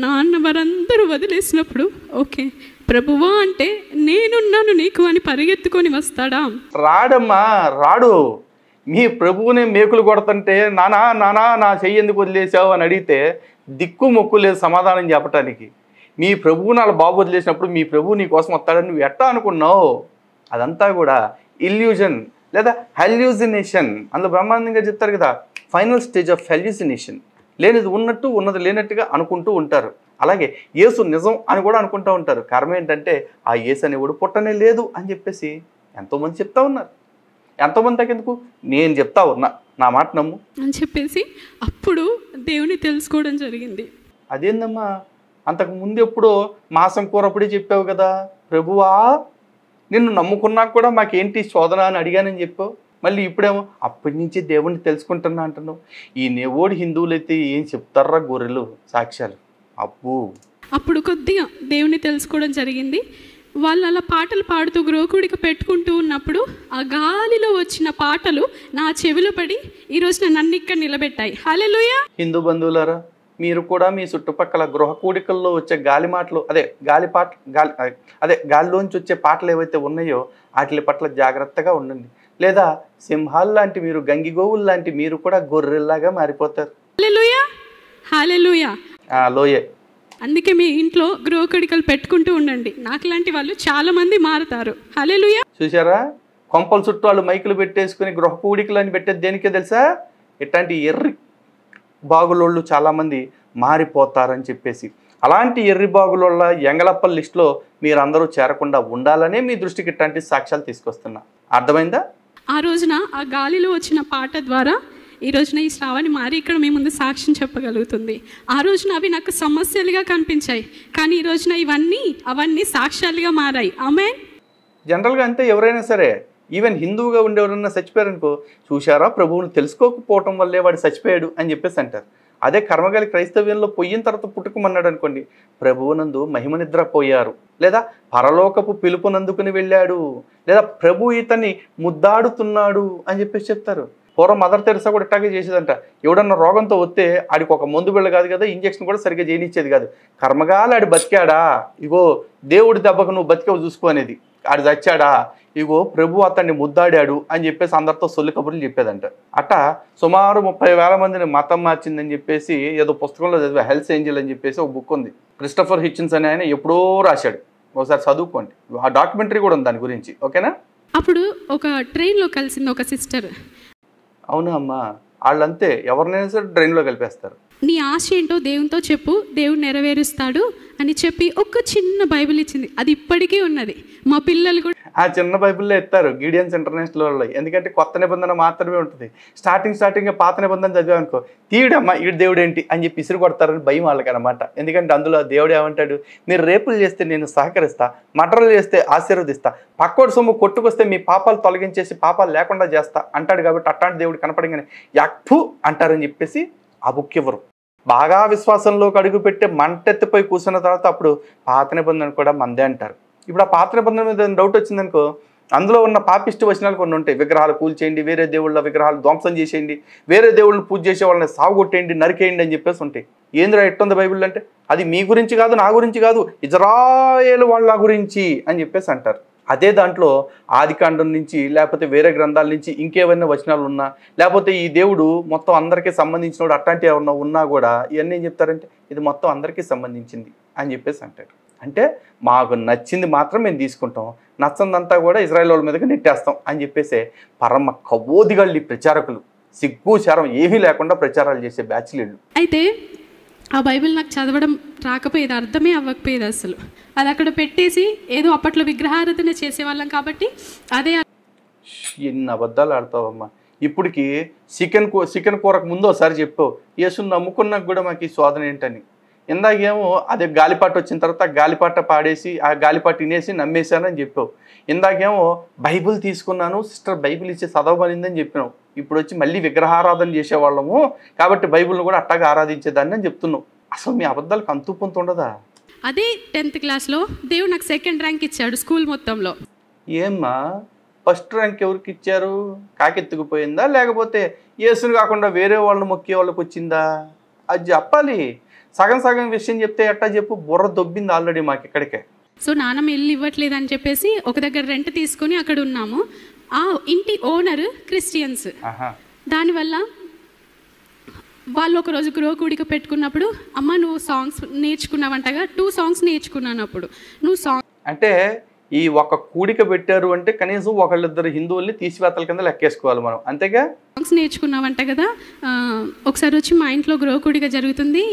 నాన్న వారందరూ వదిలేసినప్పుడు ఓకే, ప్రభువా అంటే నేనున్నాను నీకు అని పరిగెత్తుకొని వస్తాడా? రాడమ్మా, రాడు. మీ ప్రభువునే మేకులు కొడుతుంటే నానా నానా నా చెయ్యి ఎందుకు వదిలేసావు అని అడిగితే దిక్కు మొక్కు లేదు సమాధానం చెప్పటానికి. మీ ప్రభువు నా బాబు వదిలేసినప్పుడు మీ ప్రభువు నీ కోసం వస్తాడని నువ్వు ఎట్టా అనుకున్నావు? అదంతా కూడా ఇల్యూజన్ లేదా హెల్యూజినేషన్. అందులో బ్రహ్మాండంగా చెప్తారు కదా, ఫైనల్ స్టేజ్ ఆఫ్ హెల్యూజినేషన్. లేనిది ఉన్నట్టు ఉన్నది లేనట్టుగా అనుకుంటూ ఉంటారు. అలాగే యేసు నిజం అని కూడా అనుకుంటూ ఉంటారు. కారణం ఏంటంటే ఆ యేసు అనేవాడు పుట్టనే లేదు అని చెప్పేసి ఎంతోమంది చెప్తా ఉన్నారు. ఎంతోమంది తగ్గెందుకు, నేను చెప్తా ఉన్నా, నా మాట నమ్ము అని చెప్పేసి అప్పుడు దేవుని తెలుసుకోవడం జరిగింది. అదేందమ్మా, అంతకు ముందు ఎప్పుడో మాసం కూరప్పుడే చెప్పావు కదా, ప్రభువా నిన్ను నమ్ముకున్నాక కూడా మాకేంటి శోధన అని అడిగానని చెప్పావు. మళ్ళీ ఇప్పుడేమో అప్పటి నుంచి దేవుణ్ణి తెలుసుకుంటున్నా అంటున్నావు. ఈ నేవోడి హిందువులైతే ఏం చెప్తారా గొర్రెలు సాక్ష్యాలు. అబ్బో, అప్పుడు కొద్దిగా దేవుని తెలుసుకోవడం జరిగింది. వాళ్ళు అలా పాటలు పాడుతూ గృహకూడిక పెట్టుకుంటూ ఉన్నప్పుడు ఆ గాలిలో వచ్చిన పాటలు నా చెవిలో పడి ఈరోజు నన్ను ఇక్కడ నిలబెట్టాయి. హల్లెలూయా. హిందూ బంధువులారా, మీరు కూడా మీ చుట్టుపక్కల గృహ కూడికల్లో వచ్చే గాలి మాటలు, గాలిలోంచి వచ్చే పాటలు ఏవైతే ఉన్నాయో వాటి పట్ల జాగ్రత్తగా ఉండండి. లేదా సింహాలు లాంటి మీరు, గంగిగోవులు లాంటి మీరు కూడా గొర్రెల్లాగా మారిపోతారు. హల్లెలూయా, హల్లెలూయా. లోయే. అందుకే మీ ఇంట్లో గృహకూడికలు పెట్టుకుంటూ ఉండండి. నాకు లాంటి వాళ్ళు చాలా మంది మారుతారు. హల్లెలూయా. చూసారా, కొంపల చుట్టూ వాళ్ళు మైకులు పెట్టేసుకుని గృహ కూడికలు అని పెట్టేది దేనికే తెలుసా? ఇట్లాంటి ఎర్రి బాగులోళ్ళు చాలామంది మారిపోతారని చెప్పేసి. అలాంటి ఎర్రి బాగులోళ్ళ ఎంగలప్పల లిస్టులో మీరందరూ చేరకుండా ఉండాలనే మీ దృష్టికి ఇట్లాంటి సాక్ష్యాలు తీసుకొస్తున్నా. అర్థమైందా? ఆ రోజున ఆ గాలిలో వచ్చిన పాట ద్వారా ఈ రోజున ఈ శ్రావణి మారి ఇక్కడ మీ ముందు సాక్ష్యం చెప్పగలుగుతుంది. ఆ రోజున అవి నాకు సమస్యలుగా కనిపించాయి, కానీ ఈ రోజున అవన్నీ సాక్ష్యాలుగా మారాయి. ఆమేన్. జనరల్గా అంతే, ఎవరైనా సరే, ఈవెన్ హిందువుగా ఉండేవారన్నా చచ్చిపోయారనుకో, చూశారా ప్రభువుని తెలుసుకోకపోవటం వల్లే వాడు చచ్చిపోయాడు అని చెప్పేసి అంటారు. అదే కర్మగాలి క్రైస్తవ్యంలో పోయిన తర్వాత పుట్టుకుమన్నాడు అనుకోండి, ప్రభువునందు మహిమ నిద్ర పోయారు, లేదా పరలోకపు పిలుపునందుకుని వెళ్ళాడు, లేదా ప్రభు ఇతన్ని ముద్దాడుతున్నాడు అని చెప్పేసి చెప్తారు. పూర్వం మదర్ తెరెసా కూడా ఇట్టాగే చేసేదంట. ఎవడన్నా రోగంతో వస్తే ఆడికి ఒక మందు బిళ్ళ కాదు కదా, ఇంజక్షన్ కూడా సరిగ్గా చేయనిచ్చేది కాదు. కర్మగాలి ఆడి బతికాడా, ఇగో దేవుడి దెబ్బకు నువ్వు బతికవు చూసుకో అనేది. ఆడి చచ్చాడా, ఇగో ప్రభు అతన్ని ముద్దాడాడు అని చెప్పేసి అందరితో సొల్లు కబుర్లు చెప్పేదంట. అట్ట సుమారు 30,000 మందిని మతం మార్చిందని చెప్పేసి ఏదో పుస్తకంలో చదివా, హెల్త్ ఏంజల్ అని చెప్పేసి ఒక బుక్ ఉంది. క్రిస్టఫర్ హిచ్కిన్స్ అని ఆయన ఎప్పుడో రాశాడు, ఒకసారి చదువుకోండి. ఆ డాక్యుమెంటరీ కూడా ఉంది దాని గురించి. ఓకేనా? అప్పుడు ఒక ట్రైన్లో కలిసింది ఒక సిస్టర్. అవునా అమ్మా, వాళ్ళంతే, ఎవరినైనా సరే ట్రైన్లో కలిపేస్తారు. నీ ఆశ ఏంటో దేవునితో చెప్పు, దేవుడు నెరవేరుస్తాడు అని చెప్పి ఒక చిన్న బైబిల్ ఇచ్చింది. అది ఇప్పటికీ ఉన్నది. మా పిల్లలు కూడా ఆ చిన్న బైబిల్లో ఎత్తారు గిడియన్స్ ఇంటర్నేషనల్ వాళ్ళు. ఎందుకంటే కొత్త నిబంధన మాత్రమే ఉంటుంది. స్టార్టింగ్ పాత నిబంధన చదివామనుకో, తీయుడమ్మా ఈడు దేవుడు ఏంటి అని చెప్పి ఇసురు కొడతారని భయం వాళ్ళకి అనమాట. ఎందుకంటే అందులో దేవుడు ఏమంటాడు, మీరు రేపులు చేస్తే నేను సహకరిస్తా, మర్డర్లు చేస్తే ఆశీర్వదిస్తా, పక్కోడి సొమ్ము కొట్టుకొస్తే మీ పాపాలు తొలగించేసి పాపాలు లేకుండా చేస్తా అంటాడు. కాబట్టి అట్లాంటి దేవుడు కనపడంగానే యాక్ఫు అంటారని చెప్పేసి ఆ బుక్ ఇవ్వరు. బాగా విశ్వాసంలోకి అడుగు పెట్టే మంటెత్తిపోయి కూర్చున్న తర్వాత అప్పుడు పాత నిబంధన కూడా మందే అంటారు. ఇప్పుడు ఆ పాత నిబంధన మీద డౌట్ వచ్చిందనుకో, అందులో ఉన్న పాపిష్టి వచనాలు కొన్ని ఉంటాయి. విగ్రహాలు కూల్చేయండి, వేరే దేవుళ్ళ విగ్రహాలు ధ్వంసం చేసేయండి, వేరే దేవుళ్ళని పూజ చేసే వాళ్ళని సాగుగొట్టేయండి, నరికేయండి అని చెప్పేసి ఉంటాయి. ఏంద్రా ఎట్టుంది బైబిల్ అంటే, అది మీ గురించి కాదు, నా గురించి కాదు, ఇజ్రాయేలు వాళ్ళ గురించి అని చెప్పేసి అంటారు. అదే దాంట్లో ఆదికాండం నుంచి లేకపోతే వేరే గ్రంథాల నుంచి ఇంకేమైనా వచనాలు ఉన్నా, లేకపోతే ఈ దేవుడు మొత్తం అందరికీ సంబంధించినోడు అట్లాంటివి ఏమన్నా ఉన్నా కూడా ఇవన్నీ ఏం చెప్తారంటే ఇది మొత్తం అందరికీ సంబంధించింది అని చెప్పేసి అంటారు. అంటే మాకు నచ్చింది మాత్రం మేము తీసుకుంటాం, నచ్చందంతా కూడా ఇజ్రాయెల్ వాళ్ళ మీదకి నెట్టేస్తాం అని చెప్పేసి పరమ కవోదిగాళ్ళు ప్రచారకులు, సిగ్గుచారం ఏమీ లేకుండా ప్రచారాలు చేసే బ్యాచ్లీళ్ళు. అయితే ఆ బైబిల్ నాకు చదవడం రాకపోయేది, అర్థమే అవ్వకపోయేది అసలు. అది అక్కడ పెట్టేసి ఏదో అప్పట్లో విగ్రహారాధన చేసేవాళ్ళం కాబట్టి అదే. ఎన్ని అబద్ధాలు ఆడతావమ్మా. ఇప్పటికి చికెన్ కూరకు ముందు ఒకసారి చెప్పావు, యేసుని నమ్ముకున్నాక కూడా మాకు ఈ శోధన ఏంటని. ఇందాకేమో అదే గాలిపాట వచ్చిన తర్వాత గాలిపాట పాడేసి ఆ గాలిపాట వినేసి నమ్మేశానని చెప్పావు. ఇందాకేమో బైబిల్ తీసుకున్నాను, సిస్టర్ బైబిల్ ఇచ్చి చదవబడిందని చెప్పినావు. ఇప్పుడు వచ్చి మళ్ళీ విగ్రహారాధన చేసేవాళ్ళము కాబట్టి బైబిల్ని కూడా అట్టాగా ఆరాధించేదాన్ని అని చెప్తున్నావు. అసలు మీ అబద్ధాలకు అంతు పొంతు ఉండదా? అదే 10th క్లాస్లో దేవుడు నాకు 2nd ర్యాంక్ ఇచ్చాడు స్కూల్ మొత్తంలో. ఏమ్మా, ఫస్ట్ ర్యాంక్ ఎవరికి ఇచ్చారు? కాకెత్తుకుపోయిందా లేకపోతే యేసుని కాకుండా వేరే వాళ్ళని మొక్కే వాళ్ళకి వచ్చిందా? అది చెప్పాలి. సగం విషయం చెప్తే ఎట్టా చెప్పు, బుర్ర దొబ్బింది ఆల్రెడీ మాకు ఇక్కడికే. సో నాన్నమ్మ ఇల్లు ఇవ్వట్లేదు అని చెప్పేసి ఒక దగ్గర రెంట్ తీసుకొని అక్కడ ఉన్నాము. ఆ ఇంటి ఓనర్ క్రిస్టియన్స్. ఆహా. దానివల్ల వాళ్ళు ఒకరోజు గృహ కూడిక పెట్టుకున్నప్పుడు, అమ్మ నువ్వు సాంగ్స్ నేర్చుకున్నావంటగా, 2 సాంగ్స్ నేర్చుకున్నాను. అప్పుడు నువ్వు అంటే ఈ ఒక కూడిక పెట్టారు అంటే కనీసం ఒకళ్ళిద్దరు హిందువుల్ని తీసివేతల కింద లెక్కేసుకోవాలి మనం, అంతేగా. సాంగ్స్ నేర్చుకున్నావంట కదా, ఒకసారి వచ్చి మా ఇంట్లో గృహ కూడిక జరుగుతుంది,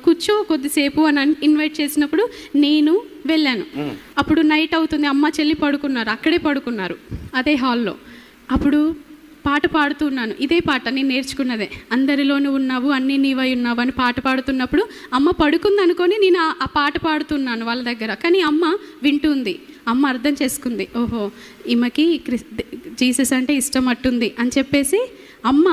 కూర్చో కొద్దిసేపు అని ఇన్వైట్ చేసినప్పుడు నేను వెళ్ళాను. అప్పుడు నైట్ అవుతుంది, అమ్మ చెల్లి పడుకున్నారు, అక్కడే పడుకున్నారు అదే హాల్లో. అప్పుడు పాట పాడుతున్నాను, ఇదే పాట నేను నేర్చుకున్నదే, అందరిలోనూ ఉన్నావు అన్నీ నీవై ఉన్నావు అని పాట పాడుతున్నప్పుడు అమ్మ పడుకుంది అనుకొని నేను ఆ పాట పాడుతున్నాను వాళ్ళ దగ్గర. కానీ అమ్మ వింటుంది, అమ్మ అర్థం చేసుకుంది, ఓహో ఈమెకి జీసస్ అంటే ఇష్టం అట్టుంది అని చెప్పేసి అమ్మ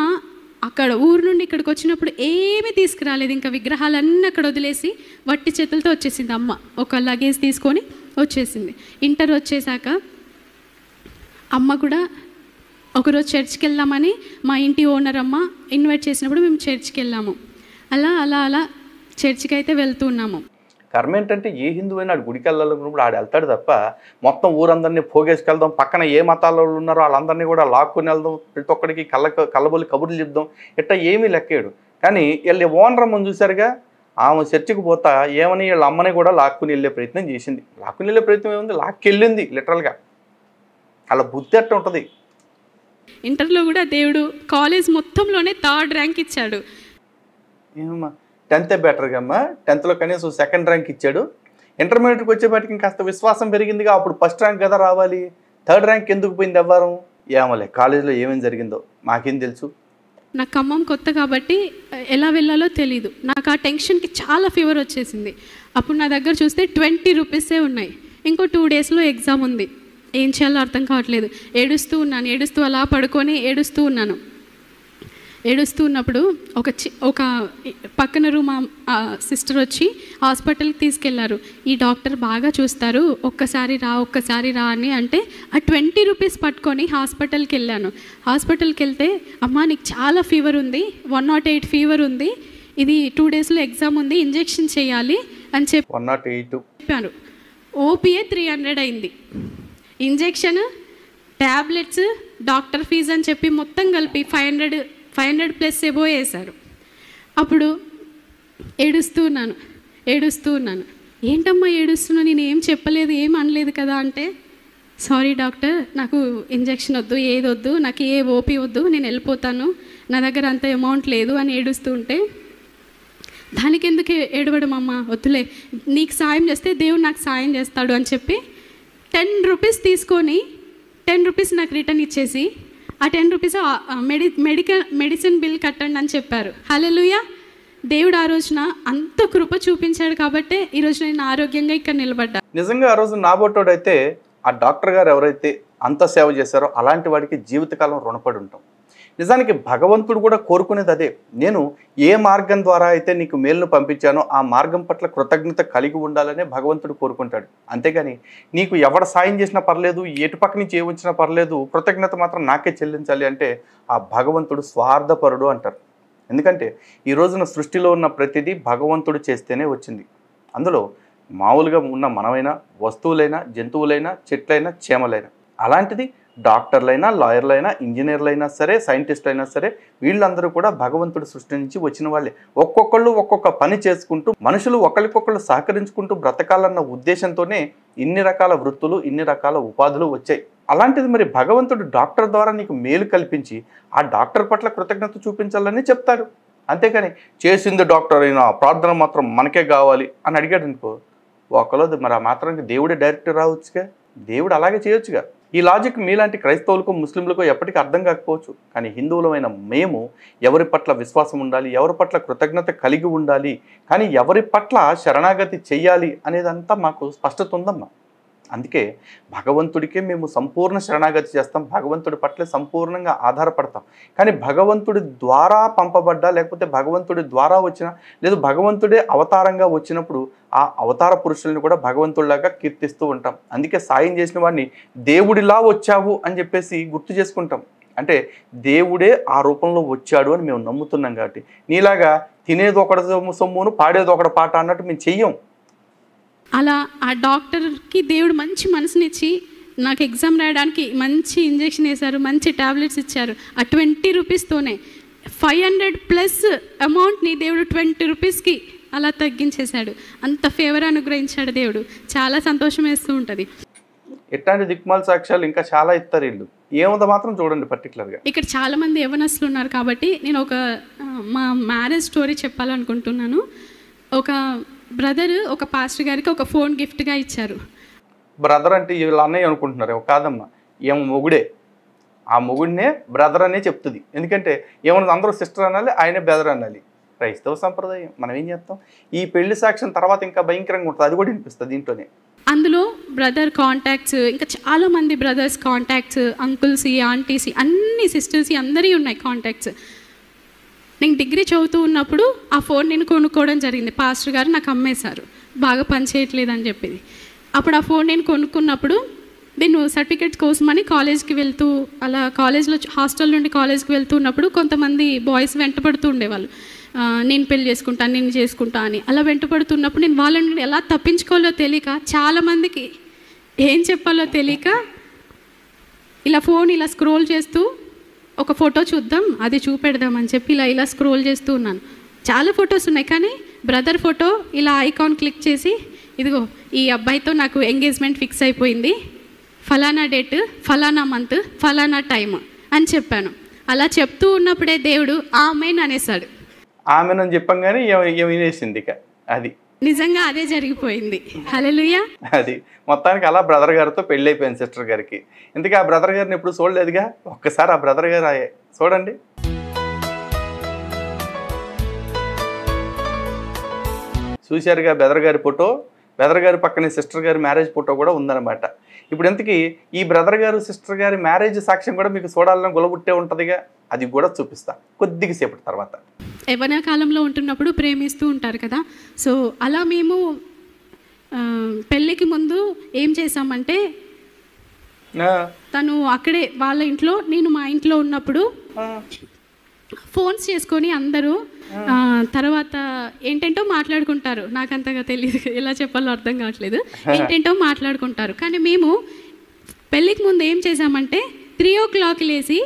అక్కడ ఊరు నుండి ఇక్కడికి వచ్చినప్పుడు ఏమీ తీసుకురాలేదు, ఇంకా విగ్రహాలన్నీ అక్కడ వదిలేసి వట్టి చేతులతో వచ్చేసింది అమ్మ. ఒక లగేజ్ తీసుకొని వచ్చేసింది. ఇంటర్ వచ్చేసాక అమ్మ కూడా ఒకరోజు చర్చ్కి వెళ్దామని మా ఇంటి ఓనర్ అమ్మ ఇన్వైట్ చేసినప్పుడు మేము చర్చ్కి వెళ్ళాము. అలా అలా అలా చర్చ్కి అయితే వెళ్తున్నాము. కర్మ ఏంటంటే ఏ హిందువు అయినా ఆడు గుడికి వెళ్ళాలనుకున్నప్పుడు ఆడు వెళ్తాడు తప్ప మొత్తం ఊరందరినీ పోగేసుకెళ్దాం, పక్కన ఏ మతాల ఉన్నారో వాళ్ళందరినీ కూడా లాక్కుని వెళ్దాం, ప్రతి ఒక్కడికి కళ్ళబొల్లి కబుర్లు చెప్దాం, ఇట్లా ఏమీ లెక్కాడు. కానీ వీళ్ళ ఓనర్ అమ్మని చూసారుగా, ఆమె చర్చికి పోతా ఏమని వీళ్ళ అమ్మని కూడా లాక్కుని వెళ్ళే ప్రయత్నం చేసింది. లాక్కుని వెళ్ళే ప్రయత్నం ఏముంది, లాక్కెళ్ళింది లిటరల్గా. అలా బుద్ధి అట్ట ఉంటుంది. ఇంటర్లో కూడా దేవుడు కాలేజ్ మొత్తంలోనే 3rd ర్యాంక్ ఇచ్చాడు. ఏమమ్మా 10th బెటర్గా అమ్మా, 10thలో కనీసం 2nd ర్యాంక్ ఇచ్చాడు. ఇంటర్మీడియట్కి వచ్చేపాటికి కాస్త విశ్వాసం పెరిగిందిగా, అప్పుడు 1st ర్యాంక్ కదా రావాలి, 3rd ర్యాంక్ ఎందుకు పోయింది ఎవ్వరం ఏమలే. కాలేజీలో ఏమేమి జరిగిందో మాకేం తెలుసు. నాకు ఖమ్మం కొత్త కాబట్టి ఎలా వెళ్ళాలో తెలీదు. నాకు ఆ టెన్షన్కి చాలా ఫీవర్ వచ్చేసింది. అప్పుడు నా దగ్గర చూస్తే 20 రూపీసే ఉన్నాయి. ఇంకో 2 డేస్లో ఎగ్జామ్ ఉంది, ఏం చేయాలో అర్థం కావట్లేదు. ఏడుస్తూ ఉన్నాను, ఏడుస్తూ అలా పడుకొని ఏడుస్తూ ఉన్నాను. ఏడుస్తూ ఉన్నప్పుడు ఒక పక్కన రూమ్ సిస్టర్ వచ్చి హాస్పిటల్కి తీసుకెళ్లారు. ఈ డాక్టర్ బాగా చూస్తారు, ఒక్కసారి రా అని అంటే ఆ 20 రూపీస్ పట్టుకొని హాస్పిటల్కి వెళ్ళాను. హాస్పిటల్కి వెళ్తే అమ్మ నీకు చాలా ఫీవర్ ఉంది, 108 ఫీవర్ ఉంది, ఇది 2 డేస్లో ఎగ్జామ్ ఉంది, ఇంజెక్షన్ చేయాలి అని చెప్పారు. ఓపీఏ 300 అయింది. ఇంజెక్షన్, ట్యాబ్లెట్స్, డాక్టర్ ఫీజు అని చెప్పి మొత్తం కలిపి 500 ప్లస్ ఏబో వేశారు. అప్పుడు ఏడుస్తూ ఉన్నాను. ఏంటమ్మా ఏడుస్తున్నా, నేను ఏం చెప్పలేదు, ఏం అనలేదు కదా అంటే, సారీ డాక్టర్ నాకు ఇంజెక్షన్ వద్దు, ఏది వద్దు, నాకు ఏ ఓపీ వద్దు, నేను వెళ్ళిపోతాను, నా దగ్గర అంత అమౌంట్ లేదు అని ఏడుస్తూ ఉంటే, దానికి ఎందుకు ఏడవడం అమ్మ, వద్దులే, నీకు సాయం చేస్తే దేవుడు నాకు సాయం చేస్తాడు అని చెప్పి 10 రూపీస్ తీసుకొని 10 రూపీస్ నాకు రిటర్న్ ఇచ్చేసి ఆ 10 రూపీస్ మెడిసిన్ బిల్ కట్టండి అని చెప్పారు. హల్లెలూయా. దేవుడు ఆ రోజున అంత కృప చూపించాడు కాబట్టి ఈరోజు నేను ఆరోగ్యంగా ఇక్కడ నిలబడ్డా. నిజంగా ఆ రోజు నాబోటోడైతే ఆ డాక్టర్ గారు ఎవరైతే అంత సేవ చేశారో అలాంటి వాడికి జీవితకాలం రుణపడి ఉంటాం. నిజానికి భగవంతుడు కూడా కోరుకునేది అదే. నేను ఏ మార్గం ద్వారా అయితే నీకు మేలును పంపించానో ఆ మార్గం పట్ల కృతజ్ఞత కలిగి ఉండాలనే భగవంతుడు కోరుకుంటాడు. అంతేగాని నీకు ఎవడ సాయం చేసినా పర్లేదు, ఎటుపక్క నుంచి ఏ వచ్చినా పర్లేదు, కృతజ్ఞత మాత్రం నాకే చెల్లించాలి అంటే ఆ భగవంతుడు స్వార్థపరుడు అంటారు. ఎందుకంటే ఈ రోజున సృష్టిలో ఉన్న ప్రతిదీ భగవంతుడు చేస్తేనే వచ్చింది. అందులో మామూలుగా ఉన్న మనమైనా, వస్తువులైనా, జంతువులైనా, చెట్లైనా, చేమలైనా, అలాంటిది డాక్టర్లైనా, లాయర్లైనా, ఇంజనీర్లైనా సరే, సైంటిస్టులు అయినా సరే, వీళ్ళందరూ కూడా భగవంతుడి సృష్టి నుంచి వచ్చిన వాళ్ళే. ఒక్కొక్కళ్ళు ఒక్కొక్క పని చేసుకుంటూ, మనుషులు ఒకరికొకళ్ళు సహకరించుకుంటూ బ్రతకాలన్న ఉద్దేశంతోనే ఇన్ని రకాల వృత్తులు, ఇన్ని రకాల ఉపాధులు వచ్చాయి. అలాంటిది మరి భగవంతుడు డాక్టర్ ద్వారా నీకు మేలు కల్పించి ఆ డాక్టర్ పట్ల కృతజ్ఞత చూపించాలని చెప్తాడు. అంతేకాని చేసింది డాక్టర్ అయినా ప్రార్థన మాత్రం మనకే కావాలి అని అడిగాడు అనుకో, ఒకరోజు మరి ఆ మాత్రానికి దేవుడే డైరెక్ట్ రావచ్చుగా, దేవుడు అలాగే చేయొచ్చుగా. ఈ లాజిక్ మీలాంటి క్రైస్తవులకు, ముస్లింలకు ఎప్పటికీ అర్థం కాకపోవచ్చు. కానీ హిందువులమైన మేము ఎవరి పట్ల విశ్వాసం ఉండాలి, ఎవరి పట్ల కృతజ్ఞత కలిగి ఉండాలి, కానీ ఎవరి పట్ల శరణాగతి చెయ్యాలి అనేదంతా మాకు స్పష్టత ఉందమ్మా. అందుకే భగవంతుడికే మేము సంపూర్ణ శరణాగతి చేస్తాం, భగవంతుడి పట్ల సంపూర్ణంగా ఆధారపడతాం. కానీ భగవంతుడి ద్వారా పంపబడ్డా, లేకపోతే భగవంతుడి ద్వారా వచ్చిన, లేదు భగవంతుడే అవతారంగా వచ్చినప్పుడు ఆ అవతార పురుషుల్ని కూడా భగవంతుడిలాగా కీర్తిస్తూ ఉంటాం. అందుకే సాయం చేసిన వాడిని దేవుడిలా వచ్చావు అని చెప్పేసి గుర్తు చేసుకుంటాం. అంటే దేవుడే ఆ రూపంలో వచ్చాడు అని మేము నమ్ముతున్నాం. కాబట్టి నీలాగా తినేది ఒకటి సొమ్మును, పాడేది ఒకటి పాట అన్నట్టు మేము చెయ్యం. అలా ఆ డాక్టర్కి దేవుడు మంచి మనసునిచ్చి నాకు ఎగ్జామ్ రాయడానికి మంచి ఇంజెక్షన్ వేశారు, మంచి టాబ్లెట్స్ ఇచ్చారు. ఆ 20 రూపీస్తోనే 500+ అమౌంట్ని దేవుడు 20 రూపీస్కి అలా తగ్గించేశాడు. అంత ఫేవర్ అనుగ్రహించాడు దేవుడు. చాలా సంతోషం వేస్తూ ఉంటుంది. ఇట్లాంటి దిక్మాల సాక్ష్యాలు ఇంకా చాలా ఇస్తారు వీళ్ళు. ఏముందో మాత్రం చూడండి పర్టికులర్గా. ఇక్కడ చాలామంది యవ్వనస్తులు ఉన్నారు కాబట్టి నేను ఒక మా మ్యారేజ్ స్టోరీ చెప్పాలనుకుంటున్నాను. ఒక బ్రదర్ ఒక పాస్టర్ గారికి ఒక ఫోన్ గిఫ్ట్గా ఇచ్చారు. బ్రదర్ అంటే వీళ్ళ అన్నయ్య అనుకుంటున్నారు, కాదమ్మా, ఏమో మొగుడే. ఆ మొగుడినే బ్రదర్ అనే చెప్తుంది. ఎందుకంటే ఏమన్నా అందరూ సిస్టర్ అనాలి, ఆయనే బ్రదర్ అనాలి. క్రైస్తవ సంప్రదాయం. మనం ఏం చేస్తాం? ఈ పెళ్లి సాక్ష్యం తర్వాత ఇంకా భయంకరంగా ఉంటుంది. అది కూడా వినిపిస్తుంది దీంట్లోనే. అందులో బ్రదర్ కాంటాక్ట్స్, ఇంకా చాలామంది బ్రదర్స్ కాంటాక్ట్స్, అంకుల్స్, ఆంటీస్, అన్ని సిస్టర్స్ అందరి ఉన్నాయి కాంటాక్ట్స్. నేను డిగ్రీ చదువుతూ ఉన్నప్పుడు ఆ ఫోన్ నేను కొనుక్కోవడం జరిగింది. పాస్టర్ గారు నాకు అమ్మేశారు, బాగా పనిచేయట్లేదు అని చెప్పి. అప్పుడు ఆ ఫోన్ నేను కొనుక్కున్నప్పుడు నేను సర్టిఫికేట్స్ కోసమని కాలేజ్కి వెళ్తూ, అలా కాలేజ్లో హాస్టల్ నుండి కాలేజ్కి వెళ్తూ ఉన్నప్పుడు కొంతమంది బాయ్స్ వెంటపడుతూ ఉండేవాళ్ళు. నేను పెళ్లి చేసుకుంటాను, నేను చేసుకుంటా అని. అలా వెంటపడుతున్నప్పుడు నేను వాళ్ళని ఎలా తప్పించుకోవాలో తెలియక, చాలామందికి ఏం చెప్పాలో తెలియక ఇలా ఫోన్ ఇలా స్క్రోల్ చేస్తూ ఒక ఫోటో చూద్దాం, అది చూపెడదామని చెప్పి ఇలా స్క్రోల్ చేస్తూ ఉన్నాను. చాలా ఫొటోస్ ఉన్నాయి, కానీ బ్రదర్ ఫోటో ఇలా ఐకాన్ క్లిక్ చేసి, ఇదిగో ఈ అబ్బాయితో నాకు ఎంగేజ్మెంట్ ఫిక్స్ అయిపోయింది, ఫలానా డేట్, ఫలానా మంత్, ఫలానా టైం అని చెప్పాను. అలా చెప్తూ ఉన్నప్పుడే దేవుడు ఆమెన్ అనేసాడు. ఆమెనని చెప్పంగానే ఏమినేసింది ఇక. అది నిజంగా అదే జరిగిపోయింది. హల్లెలూయా. అది మొత్తానికి అలా బ్రదర్ గారితో పెళ్ళి అయిపోయింది సిస్టర్ గారికి. ఇందుకే ఆ బ్రదర్ గారిని ఎప్పుడు చూడలేదుగా. ఒక్కసారి ఆ బ్రదర్ గారు చూడండి. చూశారుగా బ్రదర్ గారి ఫోటో. బ్రదర్ గారి పక్కనే సిస్టర్ గారి మ్యారేజ్ ఫోటో కూడా ఉందన్నమాట. ఇప్పుడు ఇంతకీ ఈ బ్రదర్ గారు సిస్టర్ గారి మ్యారేజ్ సాక్ష్యం కూడా మీకు చూడాలని గులబుట్టే ఉంటుందిగా. అది కూడా చూపిస్తా కొద్దిగా సేపటి తర్వాత. యవ్వన కాలంలో ఉంటున్నప్పుడు ప్రేమిస్తూ ఉంటారు కదా. సో అలా మేము పెళ్ళికి ముందు ఏం చేసామంటే, తను అక్కడే వాళ్ళ ఇంట్లో, నేను మా ఇంట్లో ఉన్నప్పుడు ఫోన్స్ చేసుకొని అందరూ తర్వాత ఏంటంటో మాట్లాడుకుంటారు. నాకు అంతగా తెలియదు, ఎలా చెప్పాలో అర్థం కావట్లేదు. ఏంటంటో మాట్లాడుకుంటారు. కానీ మేము పెళ్ళికి ముందు ఏం చేసామంటే 3 o'clock లేసి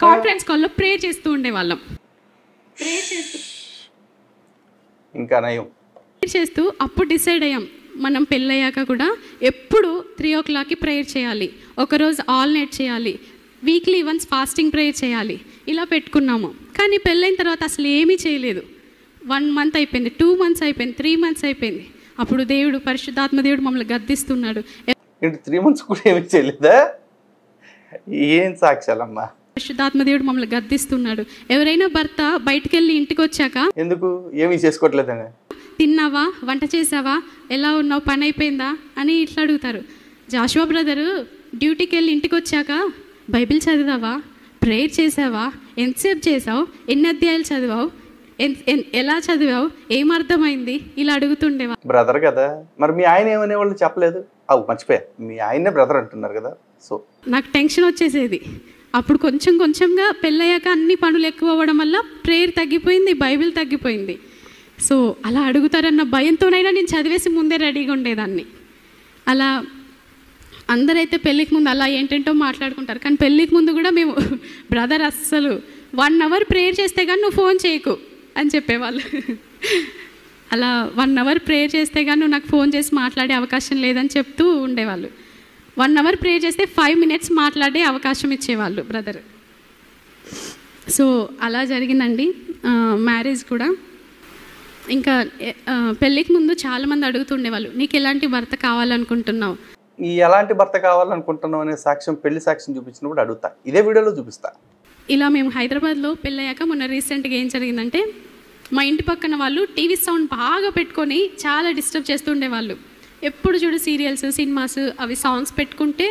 కాన్ఫరెన్స్ కాల్లో ప్రేయర్ చేస్తూ ఉండేవాళ్ళం. ఇంకా నయం చేస్తూ అప్పుడు డిసైడ్ అయ్యాం, మనం పెళ్ళయ్యాక కూడా ఎప్పుడు 3 o'clockకి ప్రేయర్ చేయాలి, ఒకరోజు ఆల్ నైట్ చేయాలి, వీక్లీ వన్స్ ఫాస్టింగ్ ప్రేయర్ చేయాలి, ఇలా పెట్టుకున్నాము. కానీ పెళ్ళైన తర్వాత అసలు ఏమీ చేయలేదు. 1 month అయిపోయింది, 2 months అయిపోయింది, 3 months అయిపోయింది. అప్పుడు దేవుడు, పరిశుద్ధాత్మ దేవుడు మమ్మల్ని గద్దిస్తున్నాడు. 3 months కూడా ఏమీ చేయలేదా? ఏం సాక్ష్యాలమ్మా. పరిశుద్ధాత్మ దేవుడు మమ్మల్ని గద్దిస్తున్నాడు. ఎవరైనా భర్త బయటికి వెళ్ళి ఇంటికి వచ్చాక ఎందుకు ఏమీ చేసుకోవట్లేదని, తిన్నావా, వంట చేసావా, ఎలా ఉన్నావు, పని అయిపోయిందా అని ఇట్లా అడుగుతారు. జాషువా బ్రదరు డ్యూటీకి వెళ్ళి ఇంటికి వచ్చాక బైబిల్ చదివావా, ప్రేయర్ చేసావా, ఎంతసేపు చేసావు, ఎన్ని అధ్యాయాలు చదివావు, ఎలా చదివావు, ఏమర్థమైంది, ఇలా అడుగుతుండేవా. బ్రదర్ కదా, మరి మీ ఆయన ఏమనేవాళ్ళు చెప్పలేదు? మర్చిపోయా, మీ ఆయనే బ్రదర్ అంటున్నారు కదా. సో నాకు టెన్షన్ వచ్చేసేది. అప్పుడు కొంచెం కొంచెంగా పెళ్ళయ్యాక అన్ని పనులు ఎక్కువ అవ్వడం వల్ల ప్రేయర్ తగ్గిపోయింది, బైబిల్ తగ్గిపోయింది. సో అలా అడుగుతారన్న భయంతోనైనా నేను చదివేసి ముందే రెడీగా ఉండేదాన్ని. అలా అందరైతే పెళ్ళికి ముందు అలా ఏంటంటో మాట్లాడుకుంటారు. కానీ పెళ్ళికి ముందు కూడా మేము బ్రదర్ అస్సలు 1 hour ప్రేయర్ చేస్తే కానీ నువ్వు ఫోన్ చేయకు అని చెప్పేవాళ్ళు. అలా 1 hour ప్రేయర్ చేస్తే కానీ నువ్వు నాకు ఫోన్ చేసి మాట్లాడే అవకాశం లేదని చెప్తూ ఉండేవాళ్ళు. 1 hour ప్రేయర్ చేస్తే 5 minutes మాట్లాడే అవకాశం ఇచ్చేవాళ్ళు బ్రదర్. సో అలా జరిగిందండి మ్యారేజ్ కూడా. ఇంకా పెళ్ళికి ముందు చాలామంది అడుగుతుండేవాళ్ళు, నీకు ఎలాంటి భర్త కావాలనుకుంటున్నావు, ఈ ఎలాంటి భర్త కావాలనుకుంటున్నావు అనే సాక్ష్యం, పెళ్లి సాక్ష్యం చూపించినప్పుడు అడుగుతా, ఇదే వీడియోలో చూపిస్తా. ఇలా మేము హైదరాబాద్లో పెళ్ళయ్యాక మొన్న రీసెంట్గా ఏం జరిగిందంటే, మా ఇంటి పక్కన వాళ్ళు టీవీ సౌండ్ బాగా పెట్టుకొని చాలా డిస్టర్బ్ చేస్తుండేవాళ్ళు. ఎప్పుడు చూడు సీరియల్స్, సినిమాస్, అవి సాంగ్స్ పెట్టుకుంటే